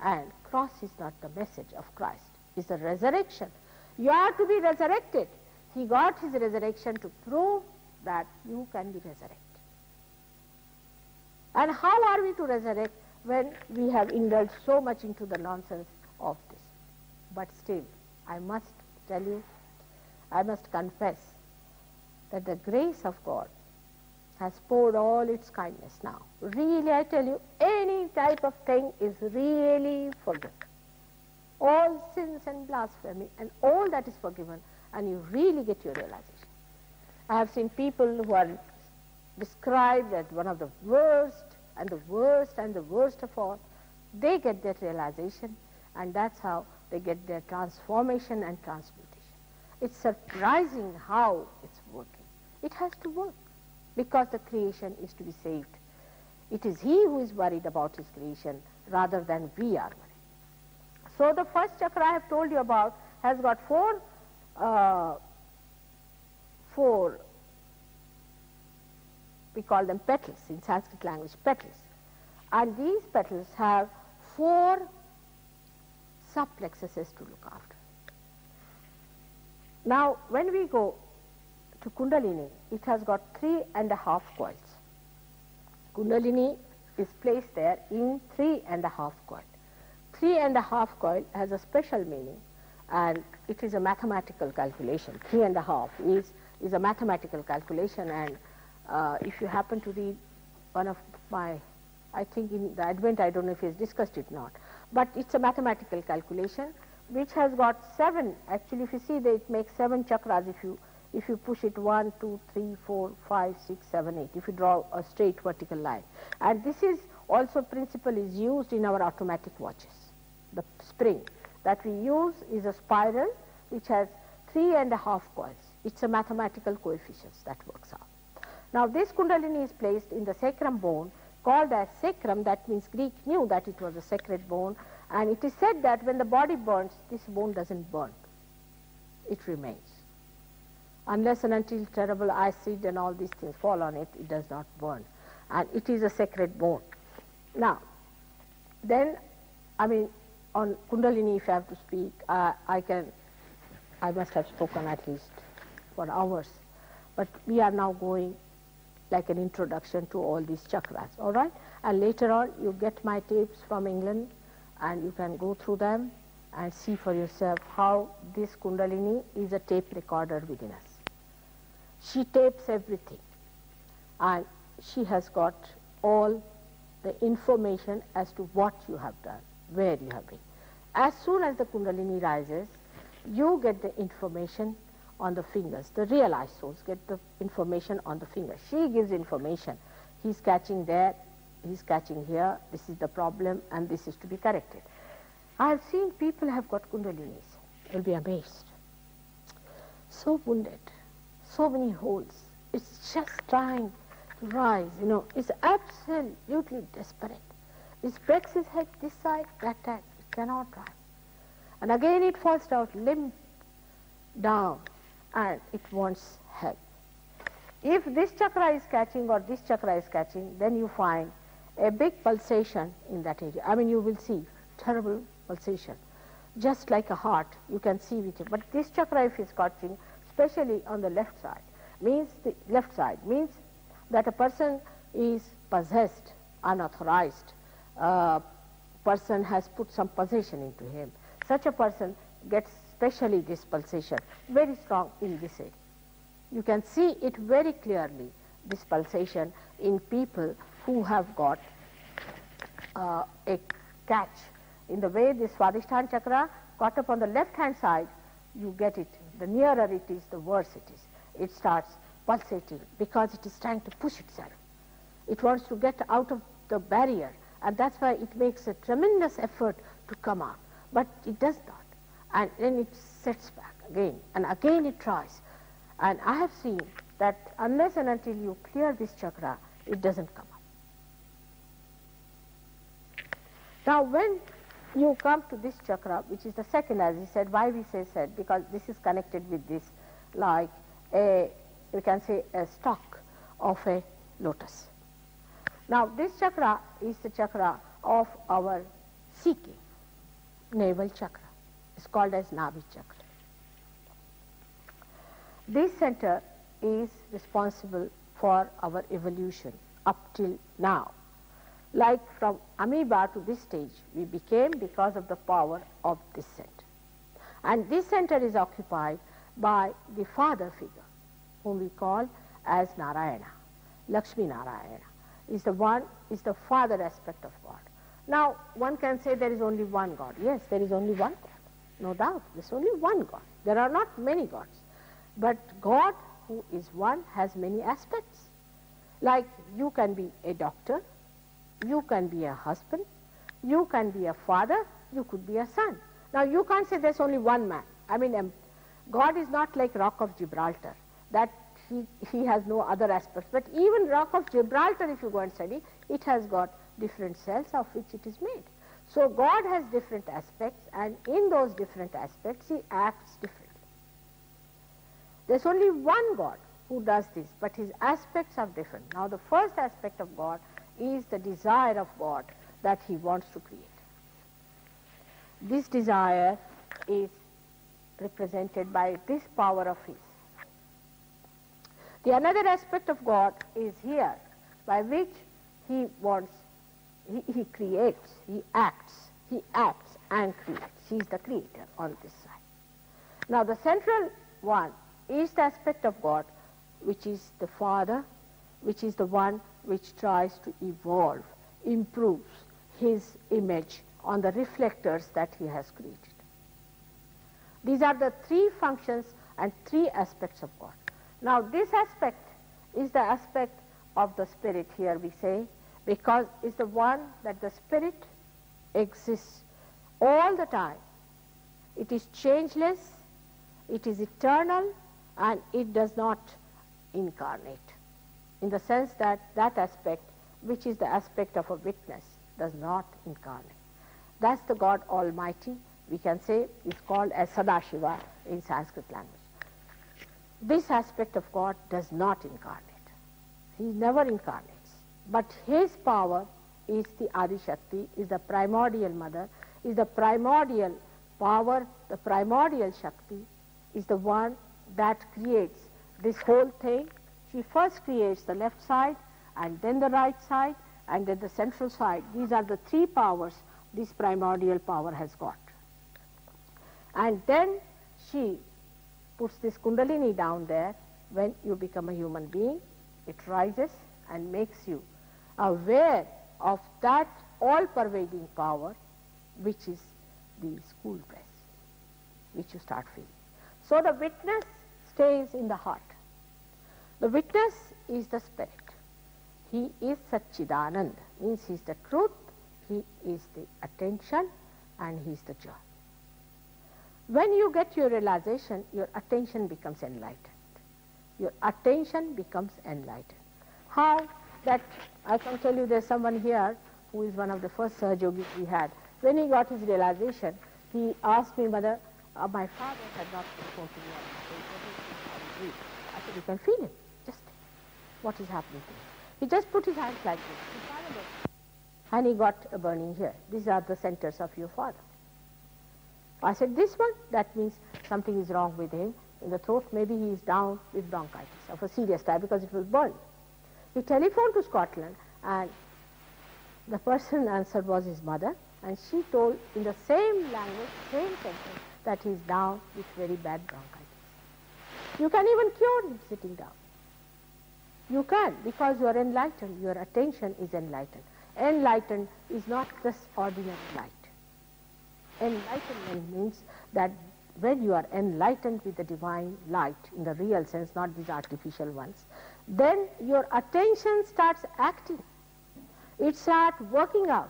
And cross is not the message of Christ. It's the resurrection. You are to be resurrected. He got his resurrection to prove that you can be resurrected. And how are we to resurrect when we have indulged so much into the nonsense of this? But still, I must tell you, I must confess that the grace of God has poured all its kindness now. Really, I tell you, any type of thing is really forgiven. All sins and blasphemy and all that is forgiven, and you really get your realization. I have seen people who are described as one of the worst and the worst and the worst of all. They get that realization, and that's how they get their transformation and transmutation. It's surprising how it's working. It has to work because the creation is to be saved. It is he who is worried about his creation rather than we are worried. So the first chakra I have told you about has got four, we call them petals in Sanskrit language, petals. And these petals have 4 subplexuses to look after. Now, when we go to Kundalini, it has got 3.5 coils. Kundalini is placed there in 3.5 coil. 3.5 coil has a special meaning, and it is a mathematical calculation. 3.5 is a mathematical calculation, and if you happen to read one of my, I think in the Advent, I don't know if he has discussed it or not, but it's a mathematical calculation which has got 7, actually if you see that it makes 7 chakras if you push it 1, 2, 3, 4, 5, 6, 7, 8, if you draw a straight vertical line. And this is also principle is used in our automatic watches. The spring that we use is a spiral which has 3.5 coils. It's a mathematical coefficients that works out. Now this Kundalini is placed in the sacrum bone called as sacrum. That means Greek knew that it was a sacred bone, and it is said that when the body burns, this bone doesn't burn. It remains. Unless and until terrible acid and all these things fall on it, it does not burn. And it is a sacred bone. Now, then, I mean, on Kundalini, if I have to speak, I must have spoken at least for hours. But we are now going like an introduction to all these chakras, all right? And later on, you get my tapes from England, and you can go through them and see for yourself how this Kundalini is a tape recorder within us. She tapes everything, and she has got all the information as to what you have done, where you have been. As soon as the Kundalini rises, you get the information on the fingers. The realized souls get the information on the fingers. She gives information. He's catching there, he's catching here, this is the problem, and this is to be corrected. I have seen people have got Kundalinis. You'll be amazed. So wounded, so many holes. It's just trying to rise, you know. It's absolutely desperate. It breaks his head this side, that side. It cannot rise. And again it falls down, limp down, and it wants help. If this chakra is catching or this chakra is catching, then you find a big pulsation in that area. I mean, you will see terrible pulsation, just like a heart. You can see with it. But this chakra, if it's catching, especially on the left side, means that a person is possessed, unauthorized. Person has put some possession into him. Such a person gets especially this pulsation, very strong in this area. You can see it very clearly, this pulsation in people who have got a catch. In the way this Swadhisthana chakra caught up on the left hand side, you get it. The nearer it is, the worse it is. It starts pulsating because it is trying to push itself. It wants to get out of the barrier, and that's why it makes a tremendous effort to come out. But it does not. And then it sets back again, and again it tries. And I have seen that unless and until you clear this chakra, it doesn't come up. Now when you come to this chakra, which is the second, as he said, why we say said, because this is connected with this, like a, you can say a stalk of a lotus. Now this chakra is the chakra of our seeking, navel chakra. It's called as Navi chakra. This center is responsible for our evolution up till now. Like from amoeba to this stage, we became because of the power of this center. And this center is occupied by the father figure, whom we call as Narayana. Lakshmi Narayana is the one, is the father aspect of God. Now, one can say there is only one God. Yes, there is only one God, no doubt. There's only one God. There are not many gods. But God, who is one, has many aspects. Like you can be a doctor, you can be a husband, you can be a father, you could be a son. Now you can't say there's only one man. I mean, God is not like Rock of Gibraltar, that he has no other aspects. But even Rock of Gibraltar, if you go and study, it has got different cells of which it is made. So God has different aspects, and in those different aspects he acts differently. There's only one God who does this, but his aspects are different. Now the first aspect of God is the desire of God that he wants to create. This desire is represented by this power of his. The another aspect of God is here, by which he wants, he creates, he acts and creates. He is the creator on this side. Now the central one is the aspect of God which is the Father, which is the one which tries to evolve, improves his image on the reflectors that he has created. These are the three functions and three aspects of God. Now this aspect is the aspect of the spirit here, we say, because it's the one that the spirit exists all the time. It is changeless, it is eternal, and it does not incarnate, in the sense that that aspect, which is the aspect of a witness, does not incarnate. That's the God Almighty, we can say, is called as Sadashiva in Sanskrit language. This aspect of God does not incarnate. He never incarnates. But his power is the Adi Shakti, is the primordial mother, is the primordial power, the primordial Shakti, is the one that creates this whole thing. She first creates the left side, and then the right side, and then the central side. These are the three powers this primordial power has got. And then she puts this Kundalini down there. When you become a human being, it rises and makes you aware of that all-pervading power, which is the school dress, which you start feeling. So the witness stays in the heart. The witness is the spirit. He is Satchidanand, means he is the truth, he is the attention, and he is the joy. When you get your realization, your attention becomes enlightened. Your attention becomes enlightened. How? That I can tell you, there's someone here who is one of the first Sahajogis we had. When he got his realization, he asked me, Mother, my father had not spoken to me. I said, you can feel him. Just what is happening to him. He just put his hands like this. And he got a burning here. These are the centers of your father. I said, this one, that means something is wrong with him in the throat. Maybe he is down with bronchitis of a serious type because it was burned. He telephoned to Scotland, and the person answered was his mother, and she told in the same language, same sentence, that he is down with very bad bronchitis. You can even cure him sitting down. You can, because you are enlightened. Your attention is enlightened. Enlightened is not just ordinary light. Enlightenment means that when you are enlightened with the divine light in the real sense, not these artificial ones, then your attention starts acting. It starts working out.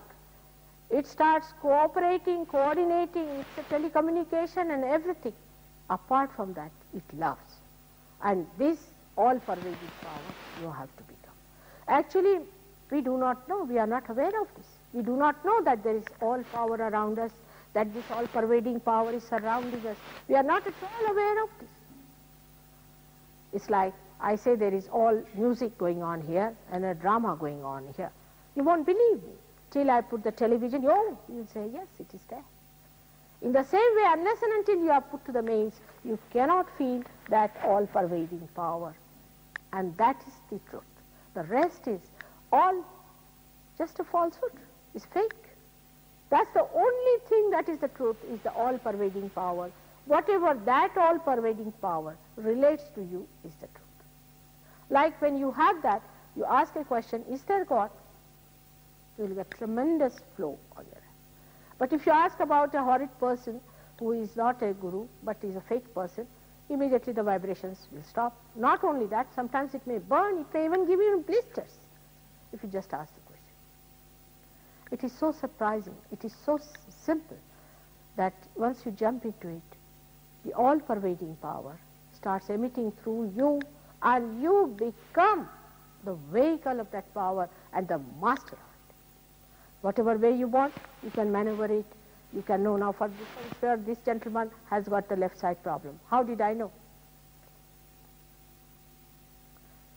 It starts cooperating, coordinating, it's a telecommunication and everything. Apart from that, it loves. And this all-pervading power you have to become. Actually, we do not know, we are not aware of this. We do not know that there is all power around us, that this all-pervading power is surrounding us. We are not at all aware of this. It's like I say there is all music going on here and a drama going on here. You won't believe me. Till I put the television, oh, you'll say, yes, it is there. In the same way, unless and until you are put to the mains, you cannot feel that all-pervading power. And that is the truth. The rest is all just a falsehood. It's fake. That's the only thing that is the truth, is the all-pervading power. Whatever that all-pervading power relates to you is the truth. Like when you have that, you ask a question, is there God? You will get tremendous flow on your hand. But if you ask about a horrid person who is not a guru, but is a fake person, immediately the vibrations will stop. Not only that, sometimes it may burn, it may even give you blisters, if you just ask the question. It is so surprising, it is so simple, that once you jump into it, the all-pervading power starts emitting through you, and you become the vehicle of that power and the master of it. Whatever way you want, you can maneuver it. You can know now, for this gentleman has got the left side problem. How did I know?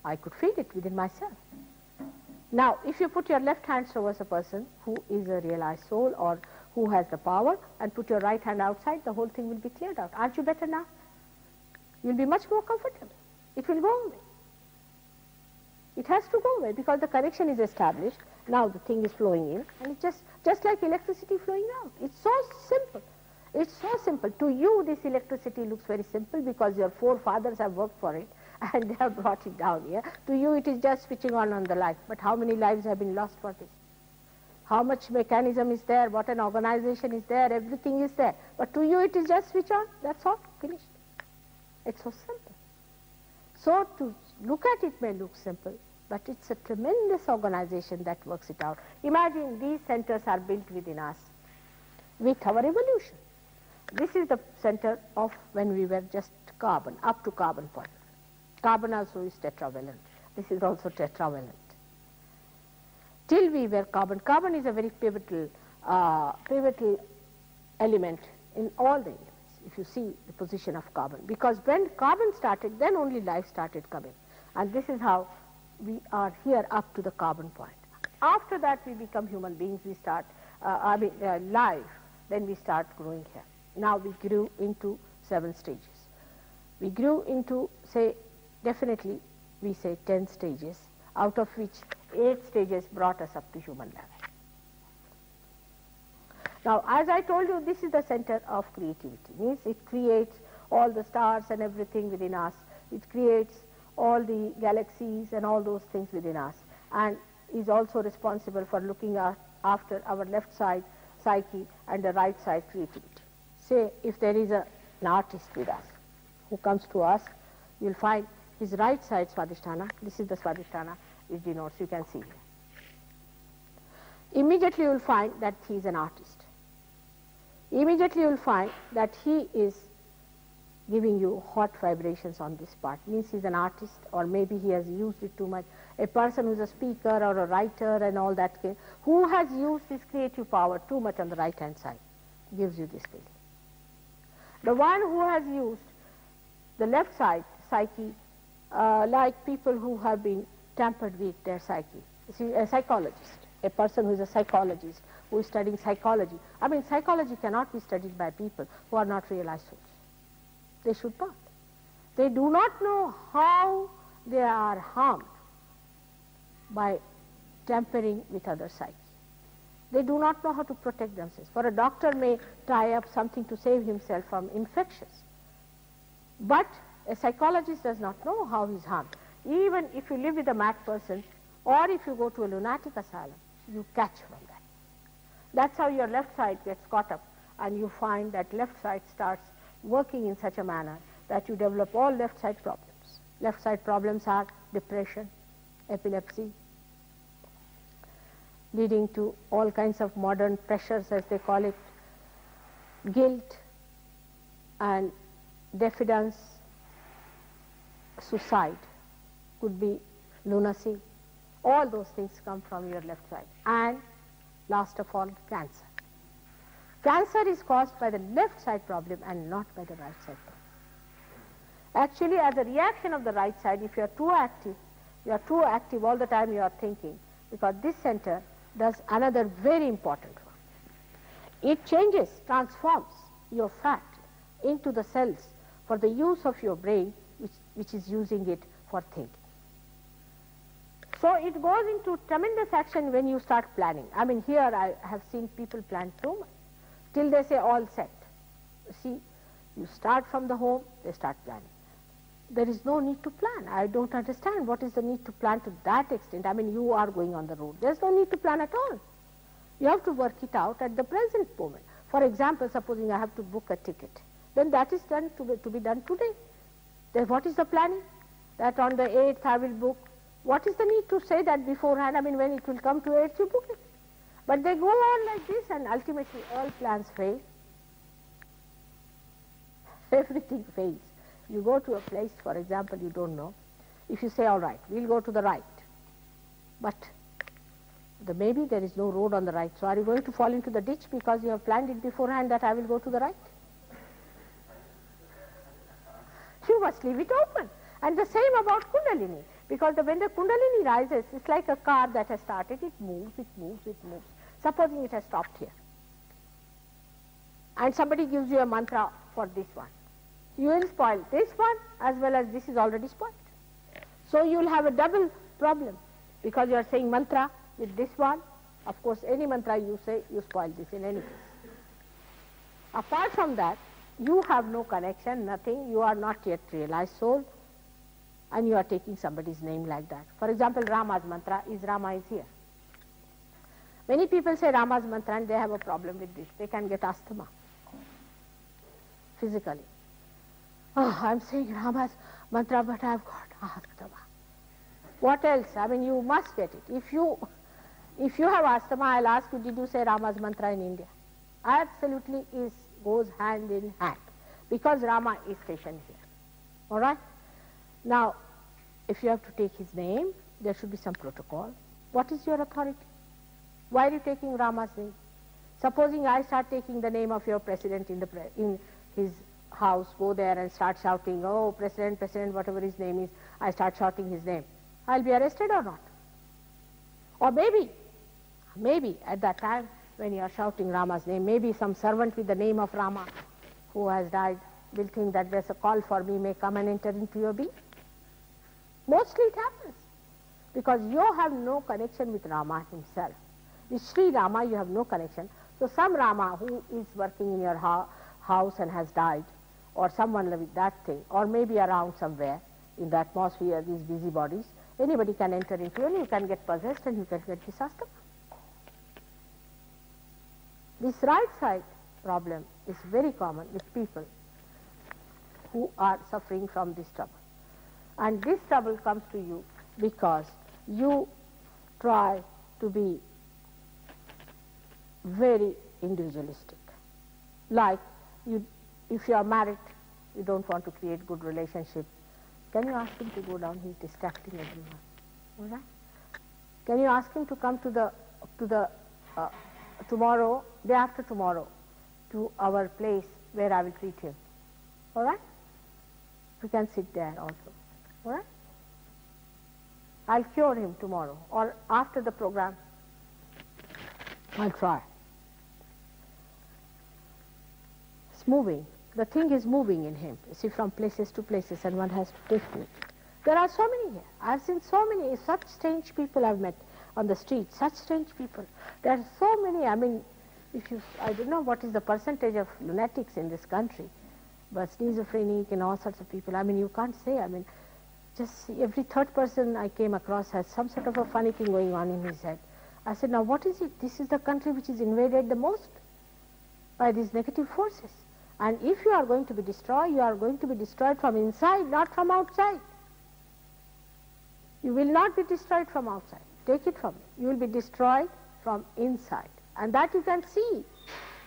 I could feel it within myself. Now, if you put your left hand towards a person who is a realized soul or who has the power, and put your right hand outside, the whole thing will be cleared out. Aren't you better now? You'll be much more comfortable. It will go away. It has to go away because the connection is established. Now the thing is flowing in, and it's just like electricity flowing out. It's so simple. It's so simple. To you, this electricity looks very simple because your forefathers have worked for it and they have brought it down here. To you, it is just switching on the light. But how many lives have been lost for this? How much mechanism is there? What an organization is there? Everything is there. But to you, it is just switch on. That's all. Finished. It's so simple. So to look at it may look simple, but it's a tremendous organization that works it out. Imagine these centers are built within us with our evolution. This is the center of when we were just carbon, up to carbon point. Carbon also is tetravalent. This is also tetravalent. Till we were carbon. Carbon is a very pivotal element in all the elements, if you see the position of carbon. Because when carbon started, then only life started coming. And this is how we are here up to the carbon point. After that we become human beings, we start, life, then we start growing here. Now we grew into 7 stages. We grew into, say, definitely we say 10 stages, out of which 8 stages brought us up to human level. Now, as I told you, this is the center of creativity. Means it creates all the stars and everything within us. It creates all the galaxies and all those things within us, and is also responsible for looking after our left side psyche and the right side creativity. Say, if there is an artist with us who comes to us, you'll find his right side Swadhisthana, this is the Swadhisthana, it denotes, you can see here. Immediately you'll find that he is an artist. Immediately you'll find that he is giving you hot vibrations on this part. Means he's an artist, or maybe he has used it too much. A person who's a speaker or a writer and all that, who has used his creative power too much on the right hand side, gives you this feeling. The one who has used the left side psyche, like people who have been tampered with their psyche. See, a psychologist, a person who is a psychologist, who is studying psychology. I mean, psychology cannot be studied by people who are not realized souls. They should not. They do not know how they are harmed by tampering with other psyche. They do not know how to protect themselves. For a doctor may tie up something to save himself from infections. But a psychologist does not know how he is harmed. Even if you live with a mad person, or if you go to a lunatic asylum, you catch from that. That's how your left side gets caught up, and you find that left side starts working in such a manner that you develop all left side problems. Left side problems are depression, epilepsy, leading to all kinds of modern pressures, as they call it, guilt and diffidence, suicide, could be lunacy. All those things come from your left side. And last of all, cancer. Cancer is caused by the left side problem and not by the right side problem. Actually, as a reaction of the right side, if you are too active all the time you are thinking, because this center does another very important one. It changes, transforms your fat into the cells for the use of your brain, which is using it for thinking. So it goes into tremendous action when you start planning. I mean, here I have seen people plan so much, till they say all set. See, you start from the home, they start planning. There is no need to plan. I don't understand what is the need to plan to that extent. I mean, you are going on the road. There's no need to plan at all. You have to work it out at the present moment. For example, supposing I have to book a ticket, then that is done to be done today. Then what is the planning? That on the 8th I will book. What is the need to say that beforehand? I mean, when it will come to 8th, you book it. But they go on like this, and ultimately all plans fail. Everything fails. You go to a place, for example, you don't know. If you say, all right, we'll go to the right, but maybe there is no road on the right, so are you going to fall into the ditch because you have planned it beforehand that I will go to the right? You must leave it open. And the same about Kundalini, because when the Kundalini rises, it's like a car that has started, it moves, it moves, it moves. Supposing it has stopped here, and somebody gives you a mantra for this one. You will spoil this one as well as this is already spoiled. So you will have a double problem, because you are saying mantra with this one. Of course, any mantra you say, you spoil this in any case. Apart from that, you have no connection, nothing. You are not yet realized soul, and you are taking somebody's name like that. For example, Rama's mantra is Rama is here. Many people say Rama's mantra and they have a problem with this. They can get asthma physically. Oh, I'm saying Rama's mantra, but I've got asthma. What else? I mean, you must get it. If you have asthma, I'll ask you, did you say Rama's mantra in India? Absolutely goes hand in hand, because Rama is stationed here. All right? Now, if you have to take his name, there should be some protocol. What is your authority? Why are you taking Rama's name? Supposing I start taking the name of your president in his house, go there and start shouting, oh, president, whatever his name is, I start shouting his name. I'll be arrested or not? Or maybe at that time when you are shouting Rama's name, maybe some servant with the name of Rama who has died will think that there's a call for me, may come and enter into your being. Mostly it happens, because you have no connection with Rama himself. With Sri Rama you have no connection. So some Rama who is working in your house and has died, or someone with that thing, or maybe around somewhere in the atmosphere, these busy bodies, anybody can enter into you and you can get possessed and you can get disaster. This right side problem is very common with people who are suffering from this trouble. And this trouble comes to you because you try to be very individualistic. Like, if you are married, you don't want to create good relationship. Can you ask him to go down? He's distracting everyone. All right? Can you ask him to come to the tomorrow, day after tomorrow, to our place where I will treat him? All right? You can sit there also. All right? I'll cure him tomorrow, or after the program. I'll try. It's moving. The thing is moving in him, you see, from places to places, and one has to take to it. There are so many here. I've seen so many, such strange people I've met on the street, such strange people. There are so many, I mean, I don't know what is the percentage of lunatics in this country, but schizophrenic and all sorts of people, I mean, you can't say, I mean, just see, every third person I came across has some sort of a funny thing going on in his head. I said, now what is it? This is the country which is invaded the most by these negative forces. And if you are going to be destroyed, you are going to be destroyed from inside, not from outside. You will not be destroyed from outside. Take it from me. You will be destroyed from inside. And that you can see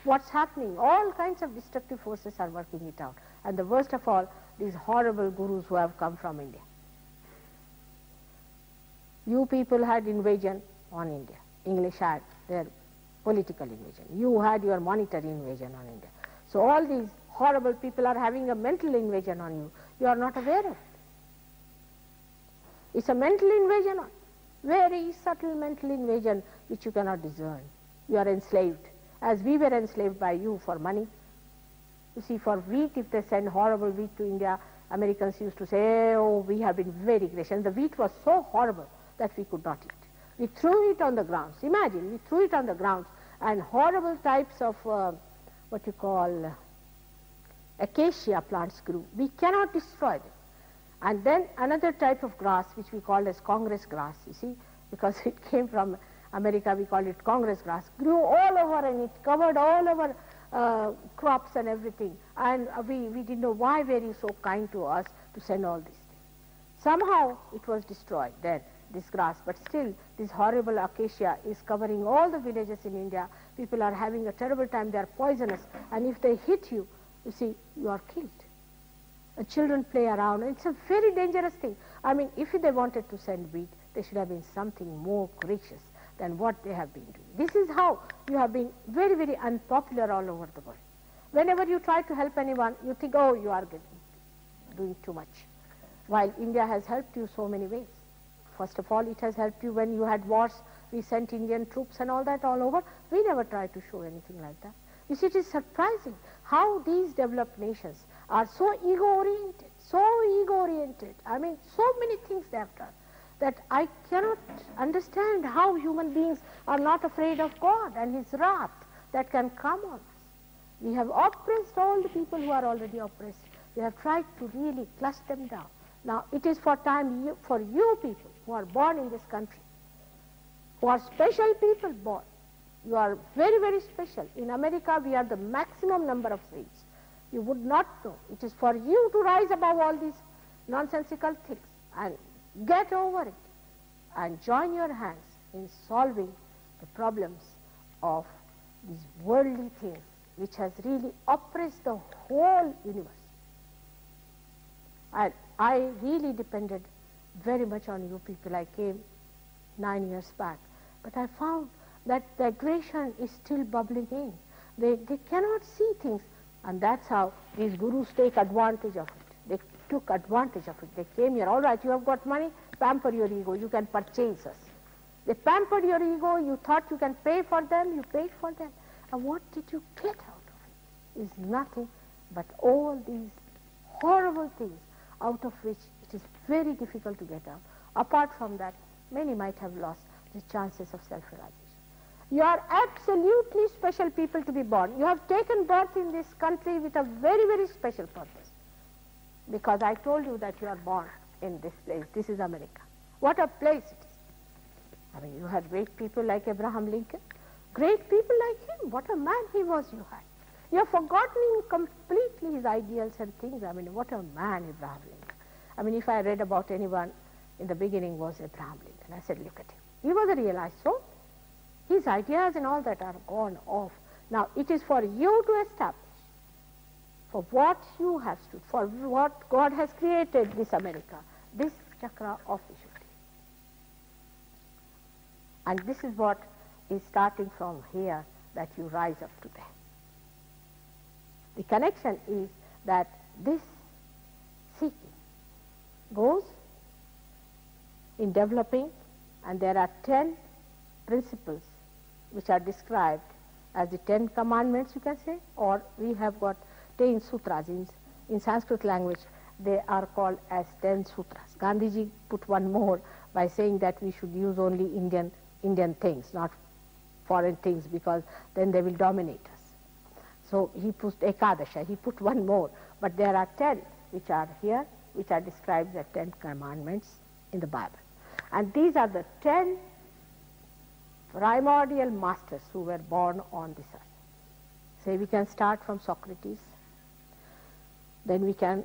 what's happening. All kinds of destructive forces are working it out. And the worst of all, these horrible gurus who have come from India. You people had invasion on India. English had their political invasion. You had your monetary invasion on India. So all these horrible people are having a mental invasion on you. You are not aware of it. It's a mental invasion, very subtle mental invasion which you cannot discern. You are enslaved, as we were enslaved by you for money. You see, for wheat, if they send horrible wheat to India, Americans used to say, oh, we have been very gracious. The wheat was so horrible that we could not eat. We threw it on the grounds. Imagine, we threw it on the grounds, and horrible types of what you call acacia plants grew. We cannot destroy them. And then another type of grass, which we call as Congress grass, you see, because it came from America, we call it Congress grass, grew all over, and it covered all our crops and everything. And we didn't know why were you so kind to us to send all these things. Somehow it was destroyed then, this grass, but still this horrible acacia is covering all the villages in India. People are having a terrible time. They are poisonous, and if they hit you, you see, you are killed. And children play around. It's a very dangerous thing. I mean, if they wanted to send wheat, they should have been something more gracious than what they have been doing. This is how you have been very, very unpopular all over the world. Whenever you try to help anyone, you think, oh, you are doing too much. While India has helped you so many ways. First of all, it has helped you when you had wars. We sent Indian troops and all that all over. We never tried to show anything like that. You see, it is surprising how these developed nations are so ego-oriented, I mean, so many things they have done that I cannot understand how human beings are not afraid of God and His wrath that can come on us. We have oppressed all the people who are already oppressed. We have tried to really clutch them down. Now, it is for time for you people who are born in this country, who are special people born. You are very, very special. In America, we are the maximum number of slaves. You would not know. It is for you to rise above all these nonsensical things and get over it and join your hands in solving the problems of these worldly things which has really oppressed the whole universe. And I really depended very much on you people. I came 9 years back, but I found that the aggression is still bubbling in. They cannot see things, and that's how these gurus take advantage of it. They took advantage of it. They came here, all right, you have got money, pamper your ego, you can purchase us. They pampered your ego, you thought you can pay for them, you paid for them. And what did you get out of it? Is nothing but all these horrible things out of which it is very difficult to get out. Apart from that, many might have lost the chances of self-realization. You are absolutely special people to be born. You have taken birth in this country with a very, very special purpose. Because I told you that you are born in this place. This is America. What a place it is. I mean, you had great people like Abraham Lincoln. Great people like him. What a man he was you had. You have forgotten completely his ideals and things. I mean, what a man Abraham Lincoln. I mean, if I read about anyone in the beginning was Abraham Lincoln. I said, look at him. He was a realized soul. His ideas and all that are gone off. Now, it is for you to establish for what you have stood, for what God has created this America, this chakra of Vishuddhi. And this is what is starting from here that you rise up to there. The connection is that this seeking goes in developing, and there are 10 principles which are described as the 10 commandments, you can say, or we have got 10 sutras. In Sanskrit language, they are called as 10 sutras. Gandhiji put one more by saying that we should use only Indian things, not foreign things, because then they will dominate us. So he put Ekadasha, he put one more, but there are 10 which are here, which are described as 10 commandments in the Bible. And these are the 10 primordial masters who were born on this earth. Say we can start from Socrates, Then we can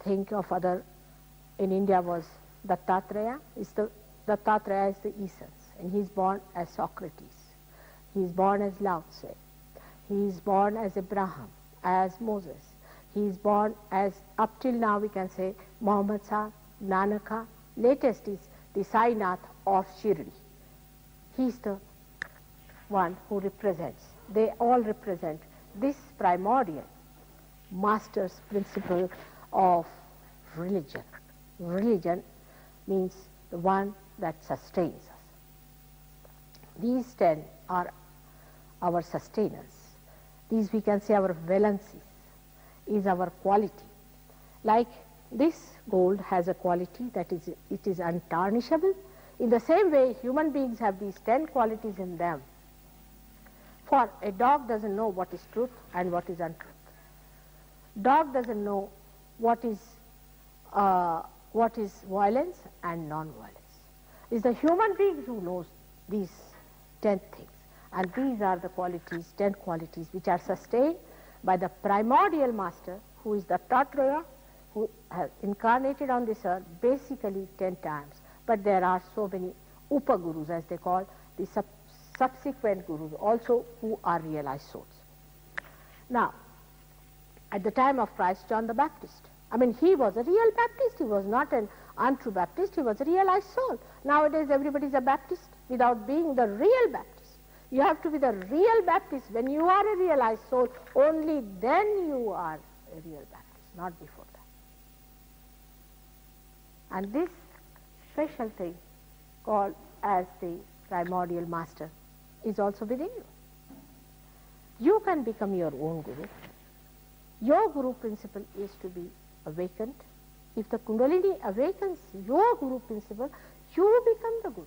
think of other, in India was Dattatreya. Dattatreya is the essence, and he is born as Socrates. He is born as Lao Tse. He is born as Abraham, as Moses. He is born as, up till now we can say, Muhammad Sahib, Nanaka. Latest is the Sainath of Shirdi. He is the one who represents. They all represent this primordial master's principle of religion. Religion means the one that sustains us. These 10 are our sustainers. These we can say our valencies, is our quality. Like this gold has a quality that is, it is untarnishable. In the same way, human beings have these 10 qualities in them. For a dog doesn't know what is truth and what is untruth. Dog doesn't know what is violence and non-violence. It's the human being who knows these 10 things. And these are the qualities, 10 qualities, which are sustained by the primordial master, who is the Dattatreya, who has incarnated on this earth basically 10 times. But there are so many Upagurus, as they call, the subsequent gurus also, who are realized souls. Now, at the time of Christ, John the Baptist, I mean, he was a real Baptist. He was not an untrue Baptist. He was a realized soul. Nowadays, everybody is a Baptist without being the real Baptist. You have to be the real Baptist. When you are a realized soul, only then you are a real Baptist, not before that. And this special thing called as the primordial master is also within you. You can become your own guru. Your guru principle is to be awakened. If the Kundalini awakens your guru principle, you become the guru.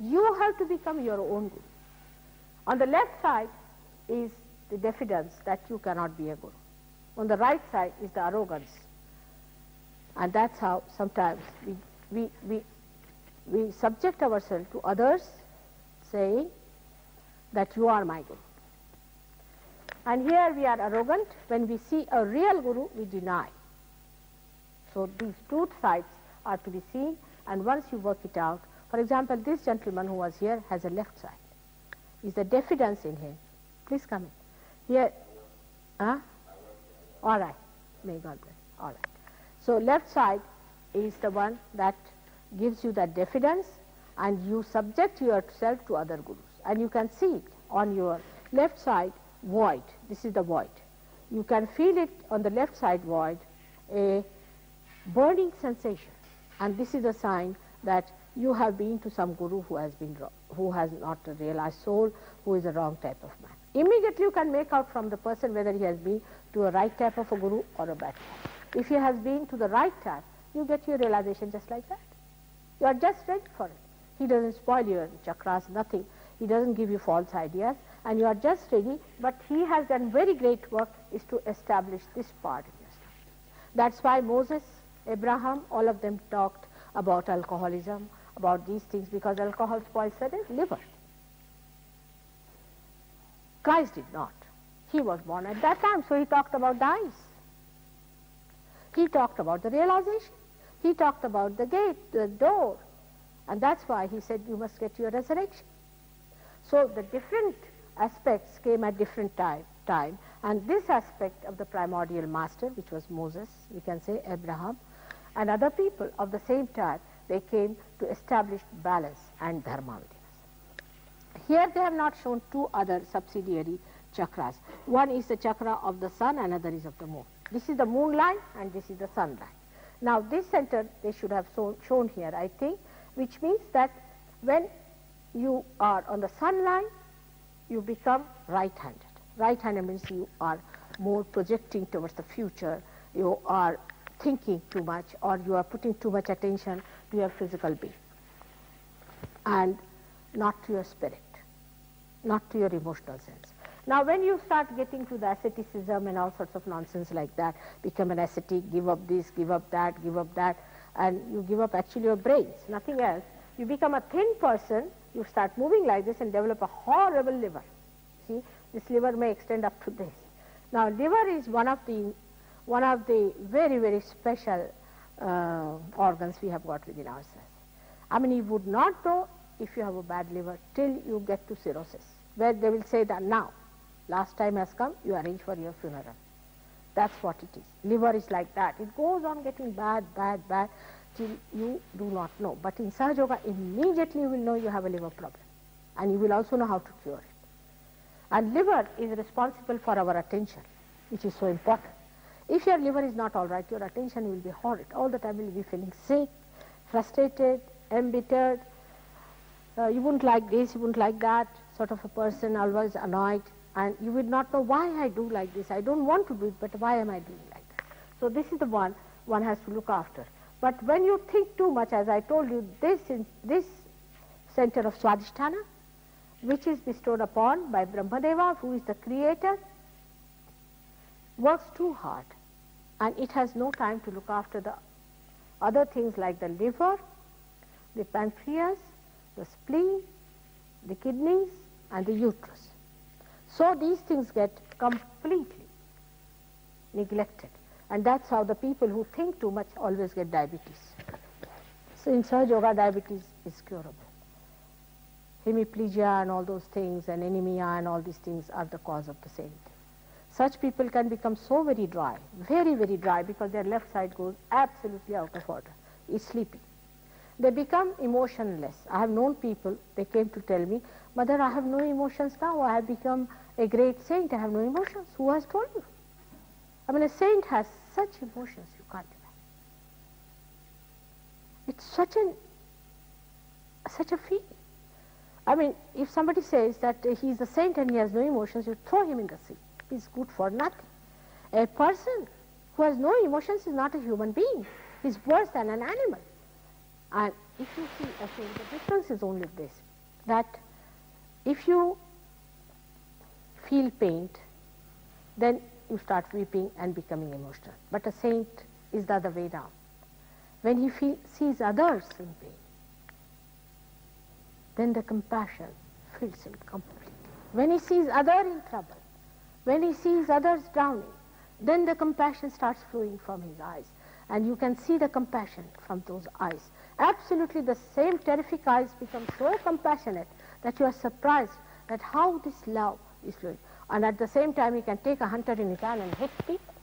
You have to become your own guru. On the left side is the diffidence that you cannot be a guru. On the right side is the arrogance. And that's how sometimes we subject ourselves to others saying that you are my guru. And here we are arrogant. When we see a real guru, we deny. So these two sides are to be seen, and once you work it out, for example, this gentleman who was here has a left side. Is the diffidence in him. Please come in. Here, all right. May God bless. All right. So left side is the one that gives you that diffidence, and you subject yourself to other gurus. And you can see it on your left side, void. This is the void. You can feel it on the left side void, a burning sensation. And this is a sign that you have been to some guru who has been wrong, who has not a realized soul, who is a wrong type of man. Immediately you can make out from the person whether he has been to a right type of a guru or a bad type. If he has been to the right type, you get your realization just like that. You are just ready for it. He doesn't spoil your chakras, nothing. He doesn't give you false ideas, and you are just ready, but he has done very great work is to establish this part in your life. That's why Moses, Abraham, all of them talked about alcoholism, about these things, because alcohol spoils the liver. Christ did not. He was born at that time, so he talked about the eyes. He talked about the realization. He talked about the gate, the door. And that's why he said you must get your resurrection. So the different aspects came at different time. And this aspect of the primordial master, which was Moses, we can say Abraham, and other people of the same type, they came to establish balance and dharma. Here they have not shown two other subsidiary chakras. One is the chakra of the sun, another is of the moon. This is the moon line and this is the sun line. Now this center they should have shown here, I think, which means that when you are on the sun line, you become right-handed. Right-handed means you are more projecting towards the future, you are thinking too much, or you are putting too much attention to your physical being and not to your spirit, not to your emotional sense. Now when you start getting to the asceticism and all sorts of nonsense like that, become an ascetic, give up this, give up that, and you give up actually your brains, nothing else. You become a thin person, you start moving like this and develop a horrible liver. See, this liver may extend up to this. Now liver is one of the one of the very, very special organs we have got within ourselves. I mean, you would not know if you have a bad liver till you get to cirrhosis, where they will say that now, last time has come, you arrange for your funeral. That's what it is. Liver is like that. It goes on getting bad, bad, bad, till you do not know. But in Sahaja Yoga, immediately you will know you have a liver problem. And you will also know how to cure it. And liver is responsible for our attention, which is so important. If your liver is not all right, your attention will be horrid. All the time you will be feeling sick, frustrated, embittered. You wouldn't like this, you wouldn't like that, sort of a person, always annoyed. And you will not know why I do like this. I don't want to do it, but why am I doing like that? So this is the one has to look after. But when you think too much, as I told you, this center of Swadhisthana, which is bestowed upon by Brahmadeva, who is the creator, works too hard. And it has no time to look after the other things like the liver, the pancreas, the spleen, the kidneys, and the uterus. So these things get completely neglected. And that's how the people who think too much always get diabetes. So in Sahaja Yoga, diabetes is curable. Hemiplegia and all those things and anemia and all these things are the cause of the same thing. Such people can become so very dry, very, very dry, because their left side goes absolutely out of order, is sleepy. They become emotionless. I have known people, they came to tell me, Mother, I have no emotions now, I have become a great saint, I have no emotions. Who has told you? I mean, a saint has such emotions, you can't imagine. It's such a feeling. I mean, if somebody says that he is a saint and he has no emotions, you throw him in the sea. He's good for nothing. A person who has no emotions is not a human being. He's worse than an animal. And if you see, I think the difference is only this, that if you feel pain, then you start weeping and becoming emotional. But a saint is the other way around. When he sees others in pain, then the compassion fills him completely. When he sees others in trouble, when he sees others drowning, then the compassion starts flowing from his eyes. And you can see the compassion from those eyes. Absolutely the same terrific eyes become so compassionate that you are surprised at how this love is flowing. And at the same time, he can take a hunter in his hand and hit people.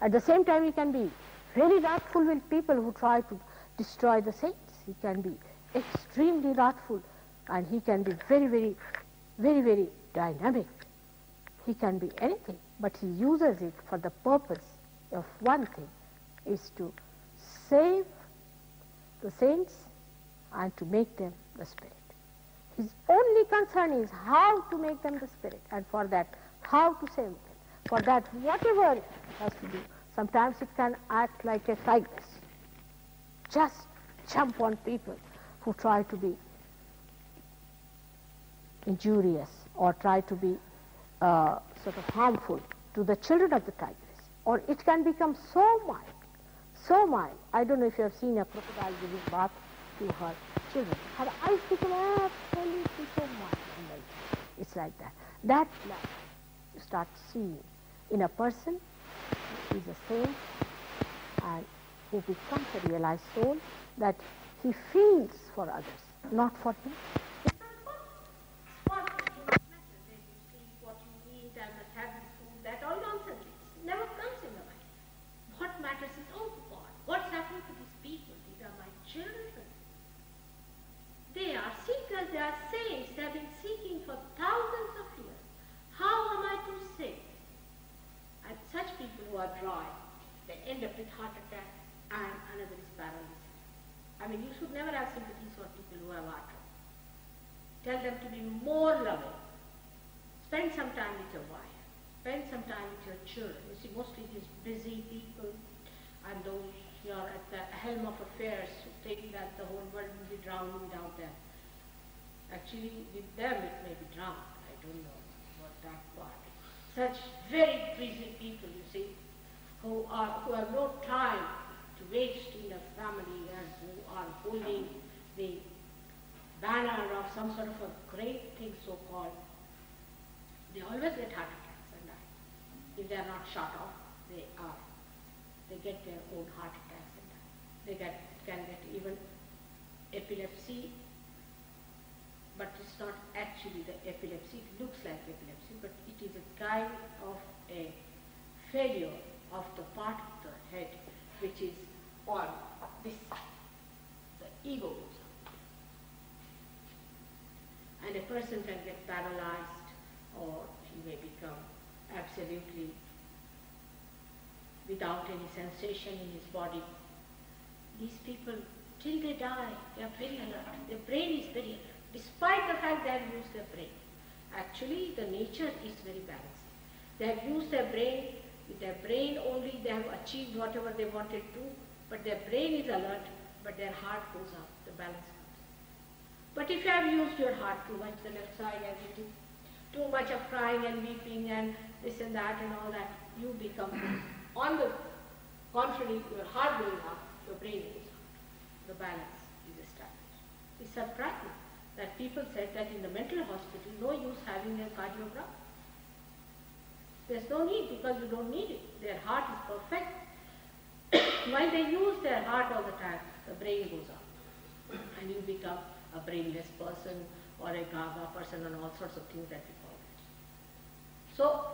At the same time, he can be very wrathful with people who try to destroy the saints. He can be extremely wrathful, and he can be very, very, very, very dynamic. He can be anything, but he uses it for the purpose of one thing, is to save the saints and to make them the spirit. His only concern is how to make them the spirit, and for that, how to save them. For that, whatever it has to do, sometimes it can act like a tigress. Just jump on people who try to be injurious or try to be sort of harmful to the children of the tigress. Or it can become so mild, so mild. I don't know if you have seen a crocodile giving bath to her children. Her eyes become absolutely so mild and melting. It's like that. That love you start seeing in a person who is a saint and who becomes a realized soul, that he feels for others, not for him. They are seekers, they are saints, they have been seeking for thousands of years. How am I to save? And such people who are dry, they end up with heart attack and another is paralysis. I mean, you should never have sympathy for people who have heart attack. Tell them to be more loving. Spend some time with your wife. Spend some time with your children. You see, mostly these busy people and those who are at the helm of affairs who think that the whole world will be drowned without them. Actually, with them it may be drowned. I don't know about that part. Such very busy people, you see, who have no time to waste in the family and who are holding the banner of some sort of a great thing so-called. They always get heart attacks and die. If they are not shot off, they are They get their own heart attacks and they can get even epilepsy, but it's not actually the epilepsy. It looks like epilepsy, but it is a kind of a failure of the part of the head which is on this side. The ego goes up. And a person can get paralyzed, or he may become absolutely without any sensation in his body. These people, till they die, they are very alert. Their brain is very alert, despite the fact they have used their brain. Actually, the nature is very balanced. They have used their brain. With their brain only, they have achieved whatever they wanted to, but their brain is alert, but their heart goes up, the balance comes. But if you have used your heart too much, the left side, and you do too much of crying and weeping and this and that and all that, you become, on the contrary, your heart going up, your brain goes up. The balance is established. It's surprising that people said that in the mental hospital, no use having a cardiogram. There's no need, because you don't need it. Their heart is perfect. While they use their heart all the time, the brain goes up. And you become a brainless person or a gaga person and all sorts of things that we call it. So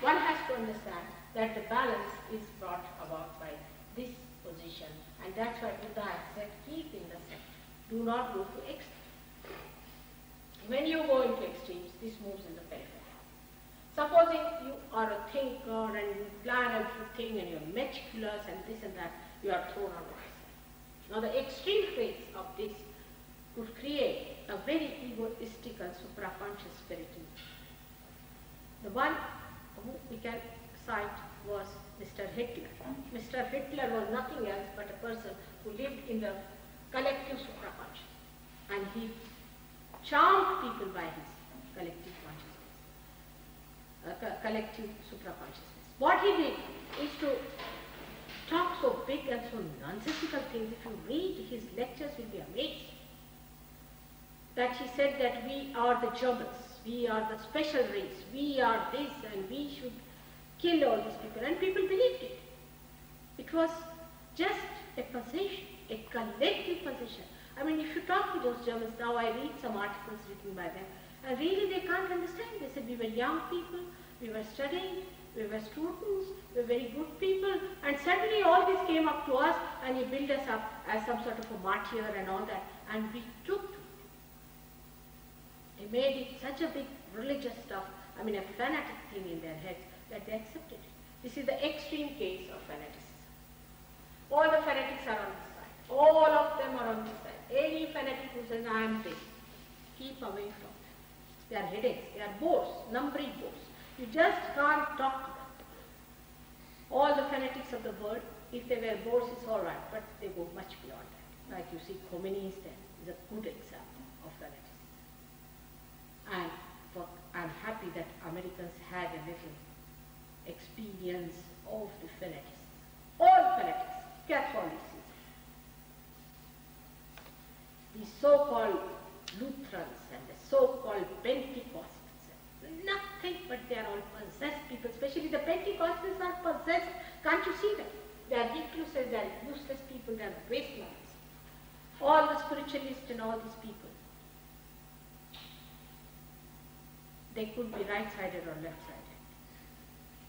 one has to understand that the balance is brought about by this position, and that's why Buddha has said, keep in the center. Do not go to extremes. When you go into extremes, this moves in the periphery. Supposing you are a thinker and you plan everything and you're meticulous and this and that, you are thrown on one side. Now the extreme phase of this would create a very egoistical supraconscious spirit in you. The one who we can cite was Mr. Hitler. Mr. Hitler was nothing else but a person who lived in the collective supraconscious, and he charmed people by his collective consciousness, collective supraconsciousness. What he did is to talk so big and so nonsensical things. If you read his lectures, you'll be amazed. That he said that we are the Germans, we are the special race, we are this, and we should kill all these people. And people believed it. It was just a possession, a collective possession. I mean, if you talk to those Germans, now I read some articles written by them, and really they can't understand. They said we were young people, we were studying, we were students, we were very good people, and suddenly all this came up to us, and he built us up as some sort of a martyr and all that, and we took to it. They made it such a big religious stuff, I mean a fanatic thing in their heads, that they accepted it. This is the extreme case of fanaticism. All the fanatics are on this side. All of them are on this side. Any fanatic who says, I am this, keep away from them. They are headaches, they are bores, numbering bores. You just can't talk to them. All the fanatics of the world, if they were bores, it's all right, but they go much beyond that. Like you see, Khomeini is there, is a good example of fanaticism. And I'm happy that Americans had a little experience of the fanatics. All fanatics, Catholicism, the so-called Lutherans and the so-called Pentecostals, nothing but they are all possessed people, especially the Pentecostals are possessed. Can't you see them? They are recluses, they are useless people, they are wastelands. All the spiritualists and all these people, they could be right-sided or left-sided.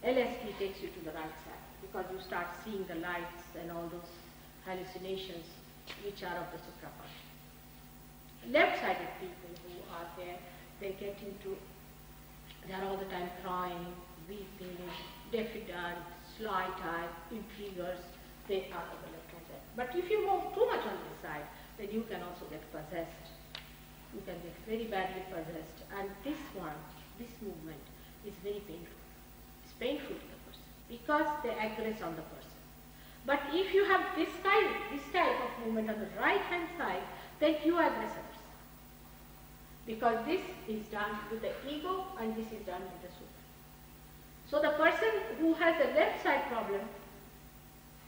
LSD takes you to the right side because you start seeing the lights and all those hallucinations which are of the supraconscious. Left-sided people who are there, they get into, they are all the time crying, weeping, diffident, sly type, intriguers, they are on the left-hand side. But if you move too much on this side, then you can also get possessed. You can get very badly possessed, and this movement is very painful. It's painful to the person because they aggress on the person. But if you have this type of movement on the right hand side, then you aggress a person. Because this is done with the ego and this is done with the super. So the person who has a left side problem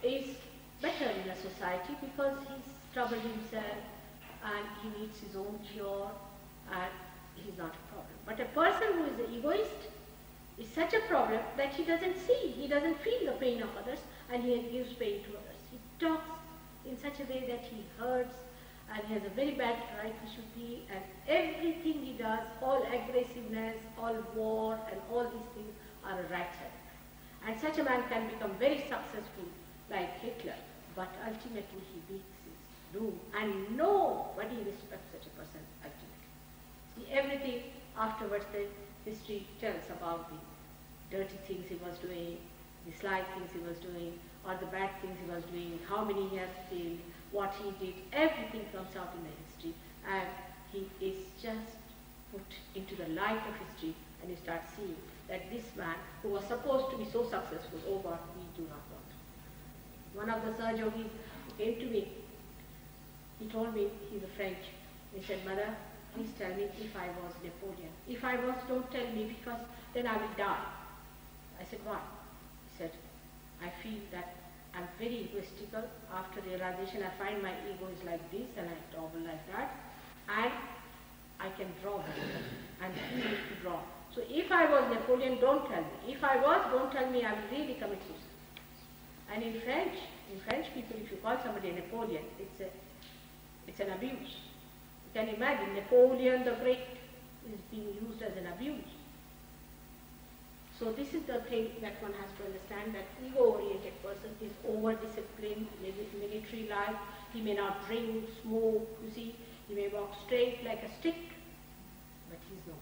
is better in a society because he's troubled himself and he needs his own cure and he's not a problem. But a person who is an egoist is such a problem that he doesn't see, he doesn't feel the pain of others, and he gives pain to others. He talks in such a way that he hurts, and he has a very bad right Vishuddhi, and everything he does, all aggressiveness, all war, and all these things are a right side. And such a man can become very successful like Hitler, but ultimately he meets his doom, and nobody respects such a person ultimately. See, everything afterwards the history tells about the dirty things he was doing, the sly things he was doing, or the bad things he was doing, how many he has killed, what he did, everything comes out in the history, and he is just put into the light of history, and you start seeing that this man, who was supposed to be so successful, oh God, we do not want. One of the Sir Yogis who came to me, he told me, he's a French, he said, Mother, please tell me if I was Napoleon. If I was, don't tell me, because then I will die. I said, why? He said, I feel that I'm very egoistical. After realization, I find my ego is like this, and I toggle like that, and I can draw very well, and he used to draw. So if I was Napoleon, don't tell me. If I was, don't tell me, I will really commit suicide. And in French people, if you call somebody a Napoleon, it's an abuse. You can imagine Napoleon the Great is being used as an abuse. So this is the thing that one has to understand, that ego-oriented person is over-disciplined, military life. He may not drink, smoke, you see. He may walk straight like a stick, but he's not.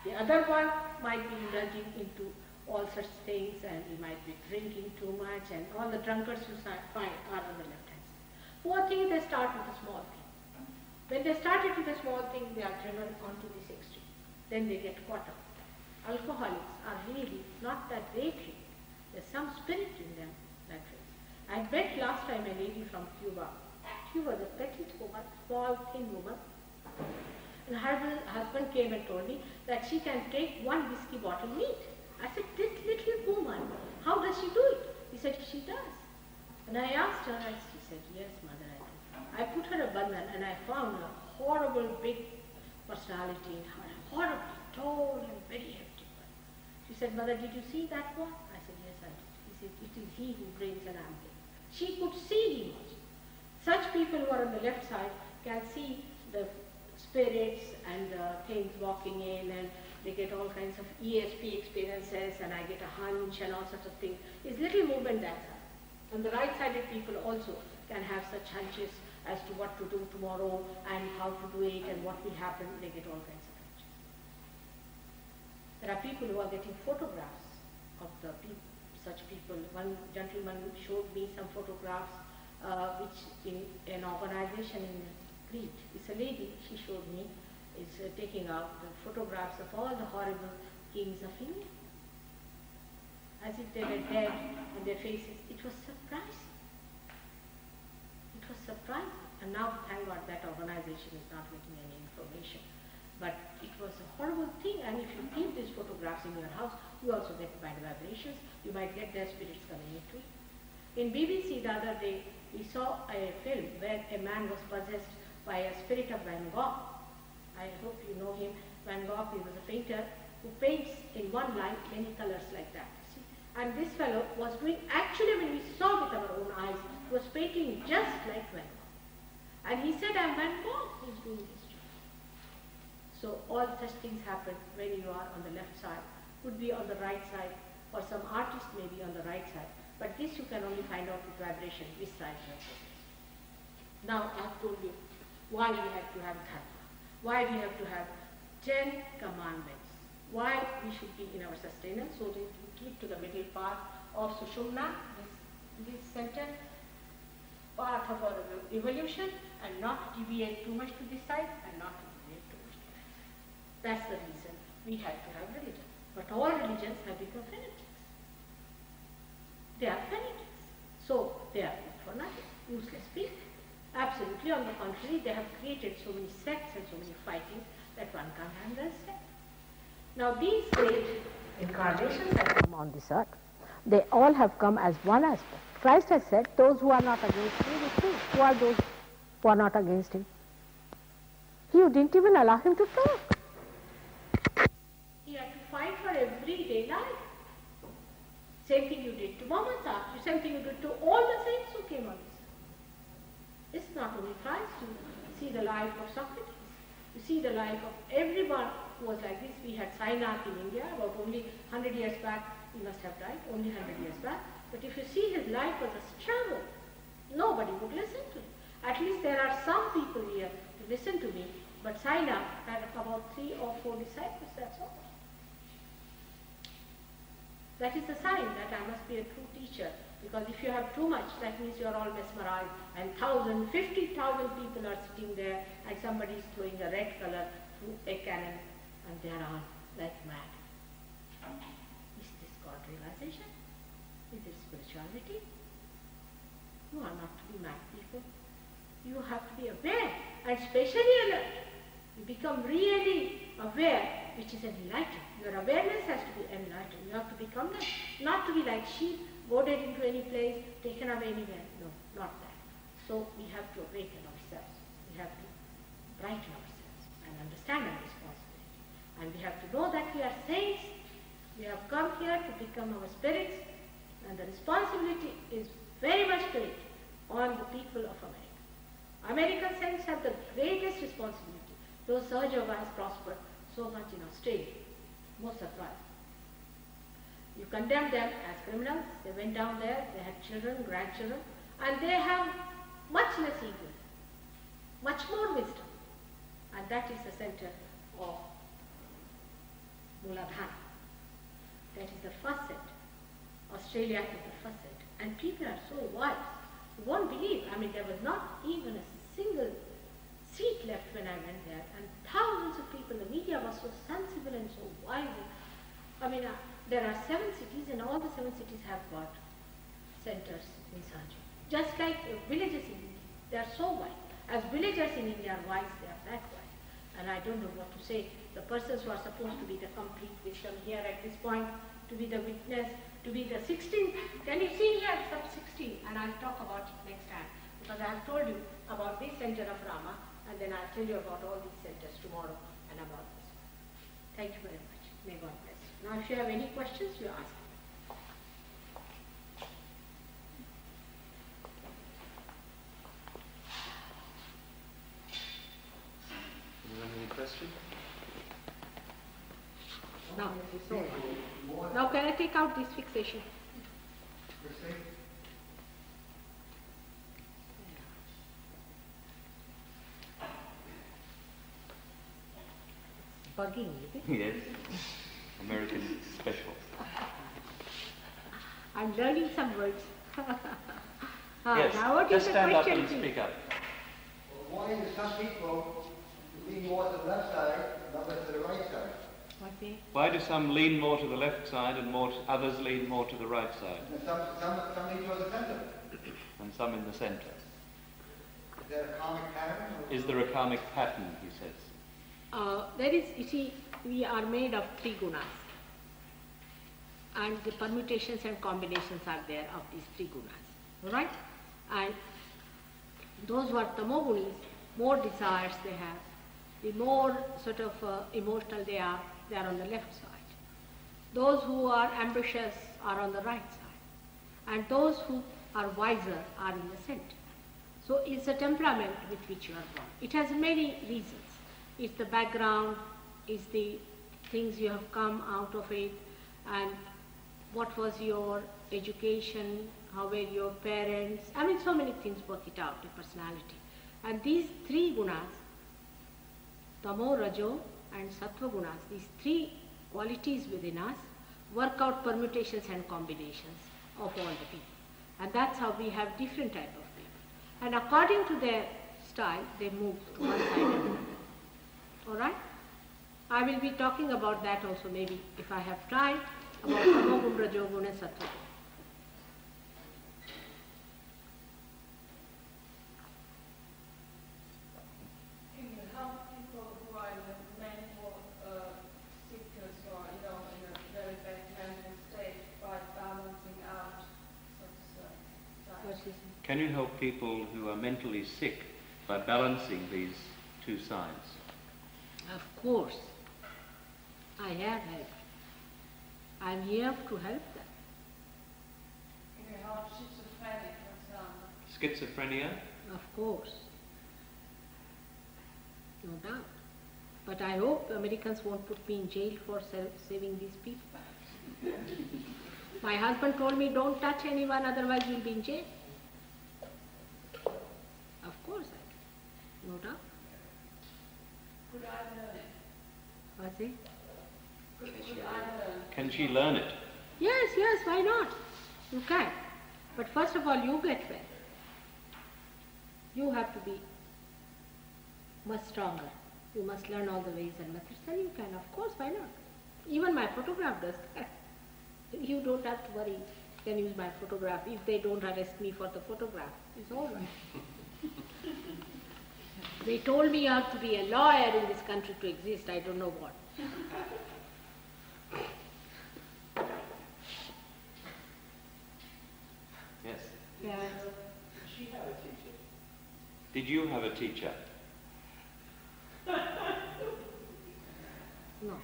The other one might be indulging into all such things, and he might be drinking too much, and all the drunkards you find are on the left hand side. Poor thing, they start with a small thing. When they started with a small thing, they are driven onto this extreme. Then they get caught up. Alcoholics are really not that they drink. There's some spirit in them that drinks. I met last time a lady from Cuba. She was a petite woman, small, thin woman. And her husband came and told me that she can take one whiskey bottle neat. I said, this little woman, how does she do it? He said, she does. And I asked her, and she said, yes, Mother, I do. I put her a bandhan, and I found a horrible big personality in her, horribly tall and very hefty one. She said, Mother, did you see that one? I said, yes, I did. He said, it is he who brings an ambulance. She could see him also. Such people who are on the left side can see the spirits and things walking in, and they get all kinds of ESP experiences, and I get a hunch and all sorts of things. It's little movement that side. And the right-sided people also can have such hunches as to what to do tomorrow and how to do it and what will happen. They get all kinds of hunches. There are people who are getting photographs of the such people. One gentleman showed me some photographs which in an organization in Crete. It's a lady, she showed me, is taking out the photographs of all the horrible kings of India. As if they were dead on their faces. It was surprising. It was surprising. And now, thank God, that organization is not getting any information. But it was a horrible thing, and if you keep these photographs in your house, you also get bad vibrations. You might get their spirits coming into it. In BBC the other day, we saw a film where a man was possessed by a spirit of Van Gogh. I hope you know him. Van Gogh, he was a painter who paints in one line many colors like that. See? And this fellow was doing, actually when we saw with our own eyes, he was painting just like Van Gogh. And he said, I'm Van Gogh, he's doing this job. So all such things happen when you are on the left side. Could be on the right side, or some artist may be on the right side. But this you can only find out with vibration, which side you are focused. Now I have told you why we have to have dharma, why we have to have 10 commandments, why we should be in our sustenance, so that we keep to the middle path of Sushumna, this center, path of our evolution, and not deviate too much to this side, and not deviate too much to that side. That's the reason we have to have religion. But all religions have become fanatics. They are fanatics. So they are good for nothing, useless people. Absolutely, on the contrary, they have created so many sects and so many fighting that one can't handle them. Now these great incarnations that come on this earth, they all have come as one aspect. Christ has said, those who are not against me with me. Who are those who are not against him? He didn't even allow him to talk. He had to find for everyday life. Same thing you did to Muhammad Sahib, same thing you did to all the saints who came on this earth. It's not only Christ. You see the life of Socrates. You see the life of everyone who was like this. We had Sainath in India about only 100 years back. He must have died only 100 years back. But if you see his life was a struggle, nobody would listen to him. At least there are some people here to listen to me. But Sainath had about 3 or 4 disciples, that's all. That is a sign that I must be a true teacher, because if you have too much, that means you are all mesmerized, and 50,000 people are sitting there, and somebody is throwing a red color through a cannon, and they are all like mad. Is this God realization? Is it spirituality? You are not to be mad people. You have to be aware, and especially alert. You become really aware, which is enlightened. Your awareness has to be enlightened. You have to become that. Not to be like sheep, goaded into any place, taken away anywhere. No, not that. So we have to awaken ourselves. We have to brighten ourselves and understand our responsibility. And we have to know that we are saints. We have come here to become our spirits. And the responsibility is very much great on the people of America. American saints have the greatest responsibility. Though Sir Yoga has prospered so much in Australia, most surprised. You condemn them as criminals. They went down there, they had children, grandchildren, and they have much less ego, much more wisdom. And that is the center of Mooladhara. That is the first center. Australia is the first center. And people are so wise. You won't believe, I mean, there was not even a single seat left when I went there, and thousands of people, the media was so sensible and so wise. I mean, there are 7 cities, and all the 7 cities have got centers in Sanju. Just like villages in India, they are so wise. As villagers in India are wise, they are that wise. And I don't know what to say. The persons who are supposed to be the complete wisdom here at this point, to be the witness, to be the 16th. Can you see here sub 16? And I'll talk about it next time, because I have told you about this center of Rama, and then I'll tell you about all these centers tomorrow and about this. Thank you very much. May God bless you. Now if you have any questions, you ask. Anyone have any questions? Now, now can I take out this fixation? Bugging, is it? Yes. American special. I'm learning some words. Yes, now what is just the stand up question, and please? speak up. Why do some people lean more to the left side and others to the right side? What they? Why do some lean more to the left side and others lean more to the right side? And some lean towards the center. And some in the center. Is there a karmic pattern? Is there a karmic pattern, he says? There is, you see, we are made of 3 gunas. And the permutations and combinations are there of these 3 gunas. Alright? And those who are tamogunis, more desires they have, the more sort of emotional they are on the left side. Those who are ambitious are on the right side. And those who are wiser are in the center. So it's a temperament with which you are born. It has many reasons. It's the background, it's the things you have come out of it, and what was your education, how were your parents. I mean, so many things work it out, the personality. And these 3 gunas, Tamo, Rajo and Sattva gunas, these 3 qualities within us work out permutations and combinations of all the people. And that's how we have different type of people. And according to their style, they move to one side and another. Alright? I will be talking about that also maybe, if I have time, about Tamogun, Rajogun and Sattvagun. Can you help people who are in a mental sickness or in a very bad mental state by balancing out such sides? Can you help people who are mentally sick by balancing these 2 sides? Of course. I have helped. I am here to help them. If you have schizophrenic, for example. Schizophrenia? Of course. No doubt. But I hope Americans won't put me in jail for saving these people. My husband told me, don't touch anyone, otherwise you'll be in jail. Of course I can. No doubt. Could I learn it? What's it? Could I learn? Can she learn it? Yes, yes, why not? You can. But first of all, you get well. You have to be much stronger. You must learn all the ways and methods. Then you can, of course, why not? Even my photograph does that. You don't have to worry. You can use my photograph. If they don't arrest me for the photograph, it's all right. They told me you have to be a lawyer in this country to exist. I don't know what. Yes. Yeah. She had a teacher. Did you have a teacher? No.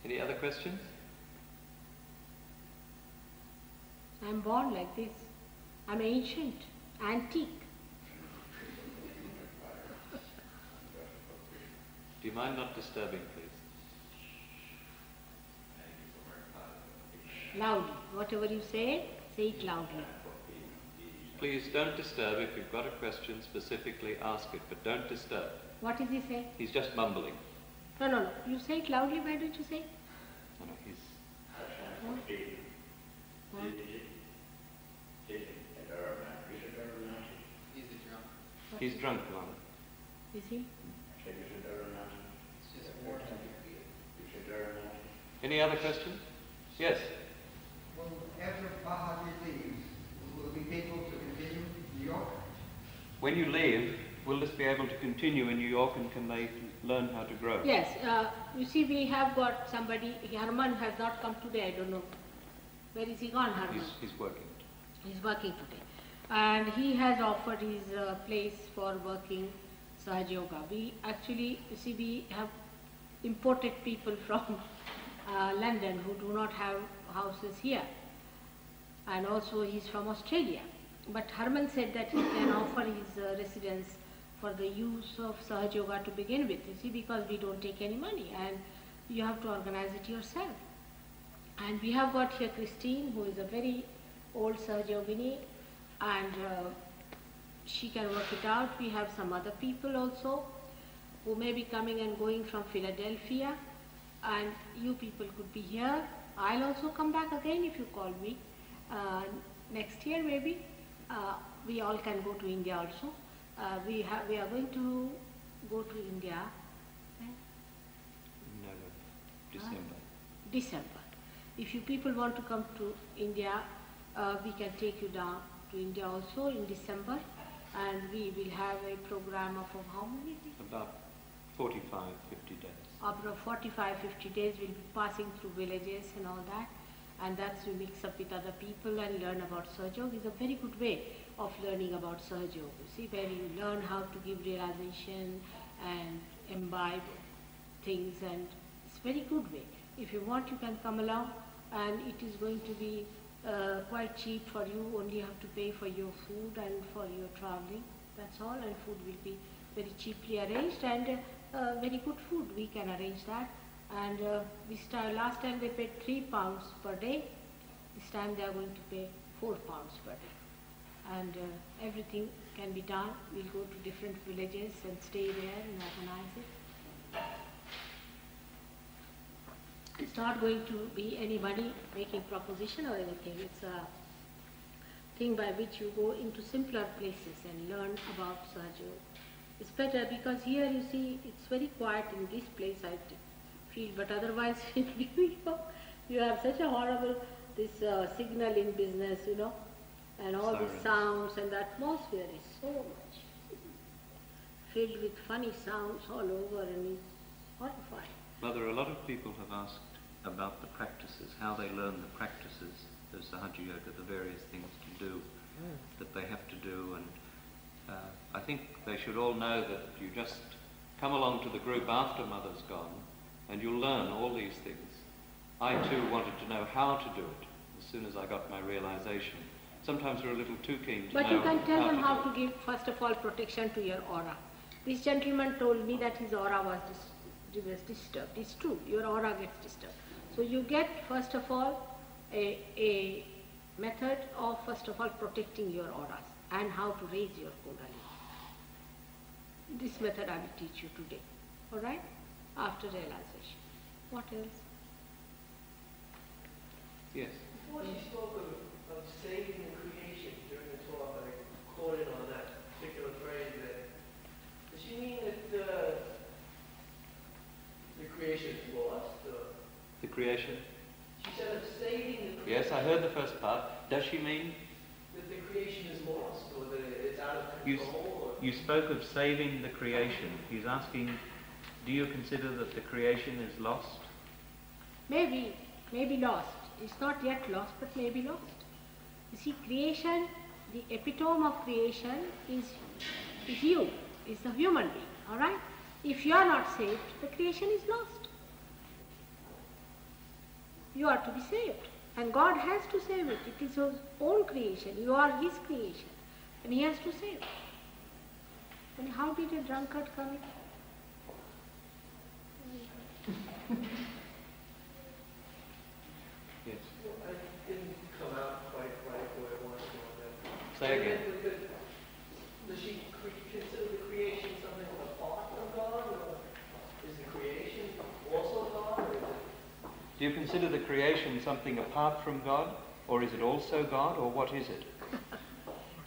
Any other questions? I'm born like this. I'm ancient, antique. Do you mind not disturbing, please? Loudly. Whatever you say it loudly. Please don't disturb. If you've got a question, specifically ask it, but don't disturb. What is he saying? He's just mumbling. No, no, no. You say it loudly. Why don't you say it? No, no, he's... Huh? He's drunk, Lana. Is he? Any other questions? Yes. Well, after Mahathir leaves, will there be people to continue in New York? When you leave, will this be able to continue in New York, and can they learn how to grow? Yes. You see, we have got somebody. Herman has not come today. I don't know. Where is he gone, Herman? He's working. He's working today. And he has offered his place for working Sahaj Yoga. We actually, you see, we have imported people from London who do not have houses here. And also he's from Australia. But Herman said that he can offer his residence for the use of Sahaj Yoga to begin with, you see, because we don't take any money and you have to organize it yourself. And we have got here Christine, who is a very old Sahaj Yogini, and she can work it out. We have some other people also who may be coming and going from Philadelphia, and you people could be here. I'll also come back again if you call me. Next year maybe. We all can go to India also. We are going to go to India. No, December. December. If you people want to come to India, we can take you down to India also in December, and we will have a program of how many days? About 45, 50 days. About 45, 50 days we'll be passing through villages and all that, and that's we mix up with other people and learn about Sahaj Yoga. It's a very good way of learning about Sahaj Yoga. See, where you learn how to give realization and imbibe things, and it's a very good way. If you want, you can come along, and it is going to be quite cheap for you. Only you have to pay for your food and for your traveling. That's all, and food will be very cheaply arranged, and very good food. We can arrange that. And last time they paid £3 per day. This time they are going to pay £4 per day. And everything can be done. We'll go to different villages and stay there and organize it. It's not going to be anybody making proposition or anything. It's a thing by which you go into simpler places and learn about Sahaj Yoga. It's better because here you see it's very quiet in this place I feel, but otherwise in New York you have such a horrible signal in business, you know, and all Sirens. these sounds, and the atmosphere is so much filled with funny sounds all over, and it's horrifying. Mother, a lot of people have asked about the practices, how they learn the practices of Sahaja Yoga, the various things to do that they have to do. And I think they should all know that you just come along to the group after Mother's gone and you'll learn all these things. I too wanted to know how to do it as soon as I got my realization. Sometimes we're a little too keen to know. But you can tell them how do to give, first of all, protection to your aura. This gentleman told me that his aura was disturbed. It's true, your aura gets disturbed. So you get, first of all, a method of, first of all, protecting your auras and how to raise your Kundalini. This method I will teach you today, all right? After realization. What else? Yes. Before she spoke of saving the creation during the talk, I caught in on that particular phrase there. Does she mean that the creation is lost? Or? The creation? She said of saving the creation. Yes, I heard the first part. Does she mean? That the creation is lost, or that it's out of control? You spoke of saving the creation. He's asking, do you consider that the creation is lost? Maybe lost. It's not yet lost, but maybe lost. You see, creation, the epitome of creation is you, is the human being, all right? If you are not saved, the creation is lost. You are to be saved. And God has to save it. It is His own creation. You are His creation. And He has to save it. And how did a drunkard come in? Yes. Well, I didn't come out quite right where I wanted to go on that. Say again. Does she consider the creation something apart from God, or is the creation also God, or is it? Do you consider the creation something apart from God, or is it also God, or what is it?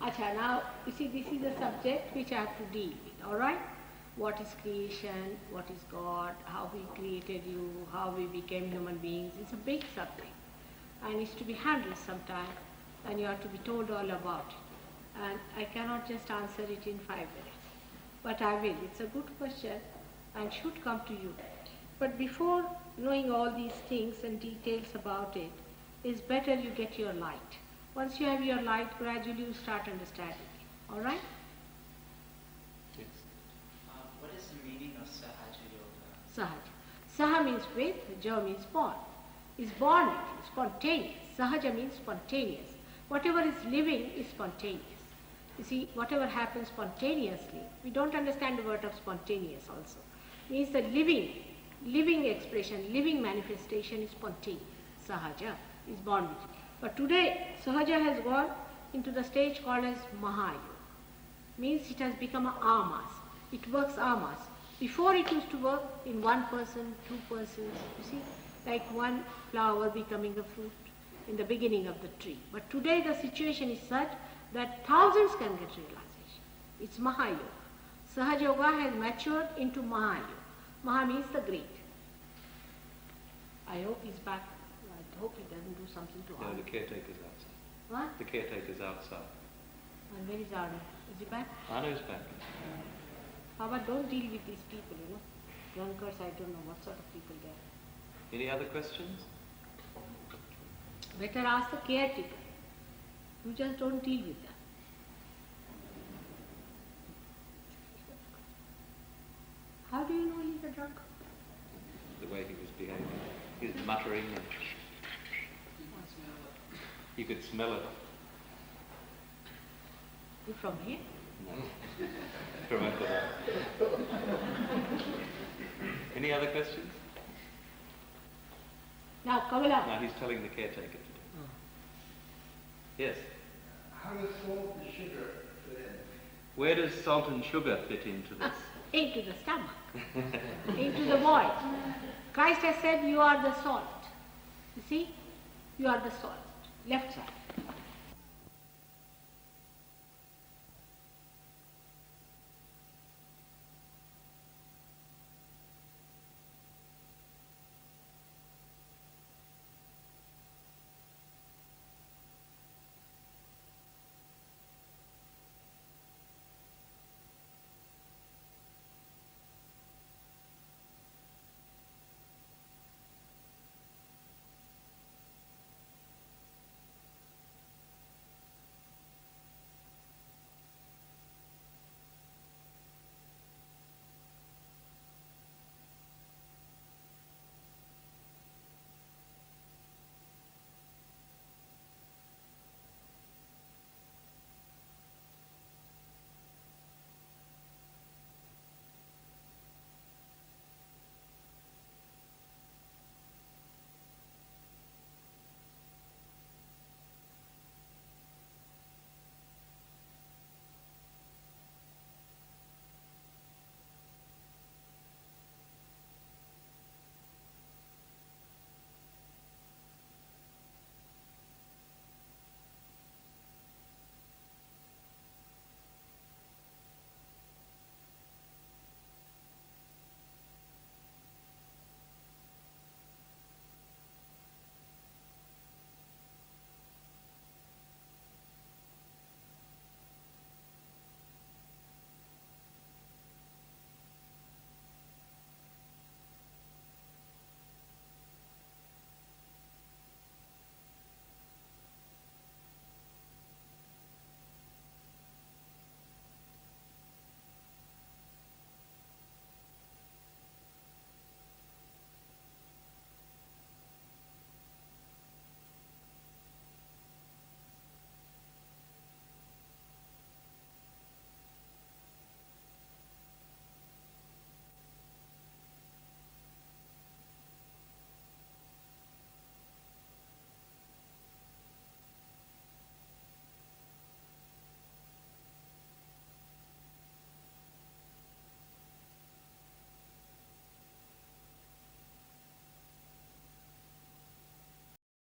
Acha, now, you see, this is a subject which I have to deal with, all right? What is creation, what is God, how He created you, how we became human beings. It's a big subject and it's to be handled sometime, and you have to be told all about it. And I cannot just answer it in 5 minutes, but I will. It's a good question and should come to you. But before knowing all these things and details about it, it's better you get your light. Once you have your light, gradually you start understanding it. All right? Yes. What is the meaning of Sahaja Yoga? Sahaja. Saha means with, Ja means born. Is born, spontaneous. Sahaja means spontaneous. Whatever is living is spontaneous. You see, whatever happens spontaneously, we don't understand the word of spontaneous also. Means the living expression, living manifestation is spontaneous. Sahaja is born with it. But today, Sahaja has gone into the stage called as Mahayoga. Means it has become a amas. It works amas. Before it used to work in one person, 2 persons, you see, like one flower becoming a fruit in the beginning of the tree. But today the situation is such that thousands can get realization. It's Mahayoga. Sahaja Yoga has matured into Mahayoga. Maha means the great. I hope he's back. I hope he doesn't do something to No, Arun. the caretaker's outside. What? The caretaker's outside. And where is Arun? Is he back? Anu's back. Baba, don't deal with these people, you know. Drunkards, I don't know what sort of people they are. Any other questions? Better ask the caretaker. You just don't deal with them. How do you know he's a drunkard? The way he was behaving. He was muttering and you could smell it. You from here? No. From over there. Any other questions? Now, Kamala. No, he's telling the caretaker to do. Yes. How does salt and sugar fit in? Where does salt and sugar fit into this? Into the stomach, into the void. Christ has said, you are the salt. You see? You are the salt. Left side.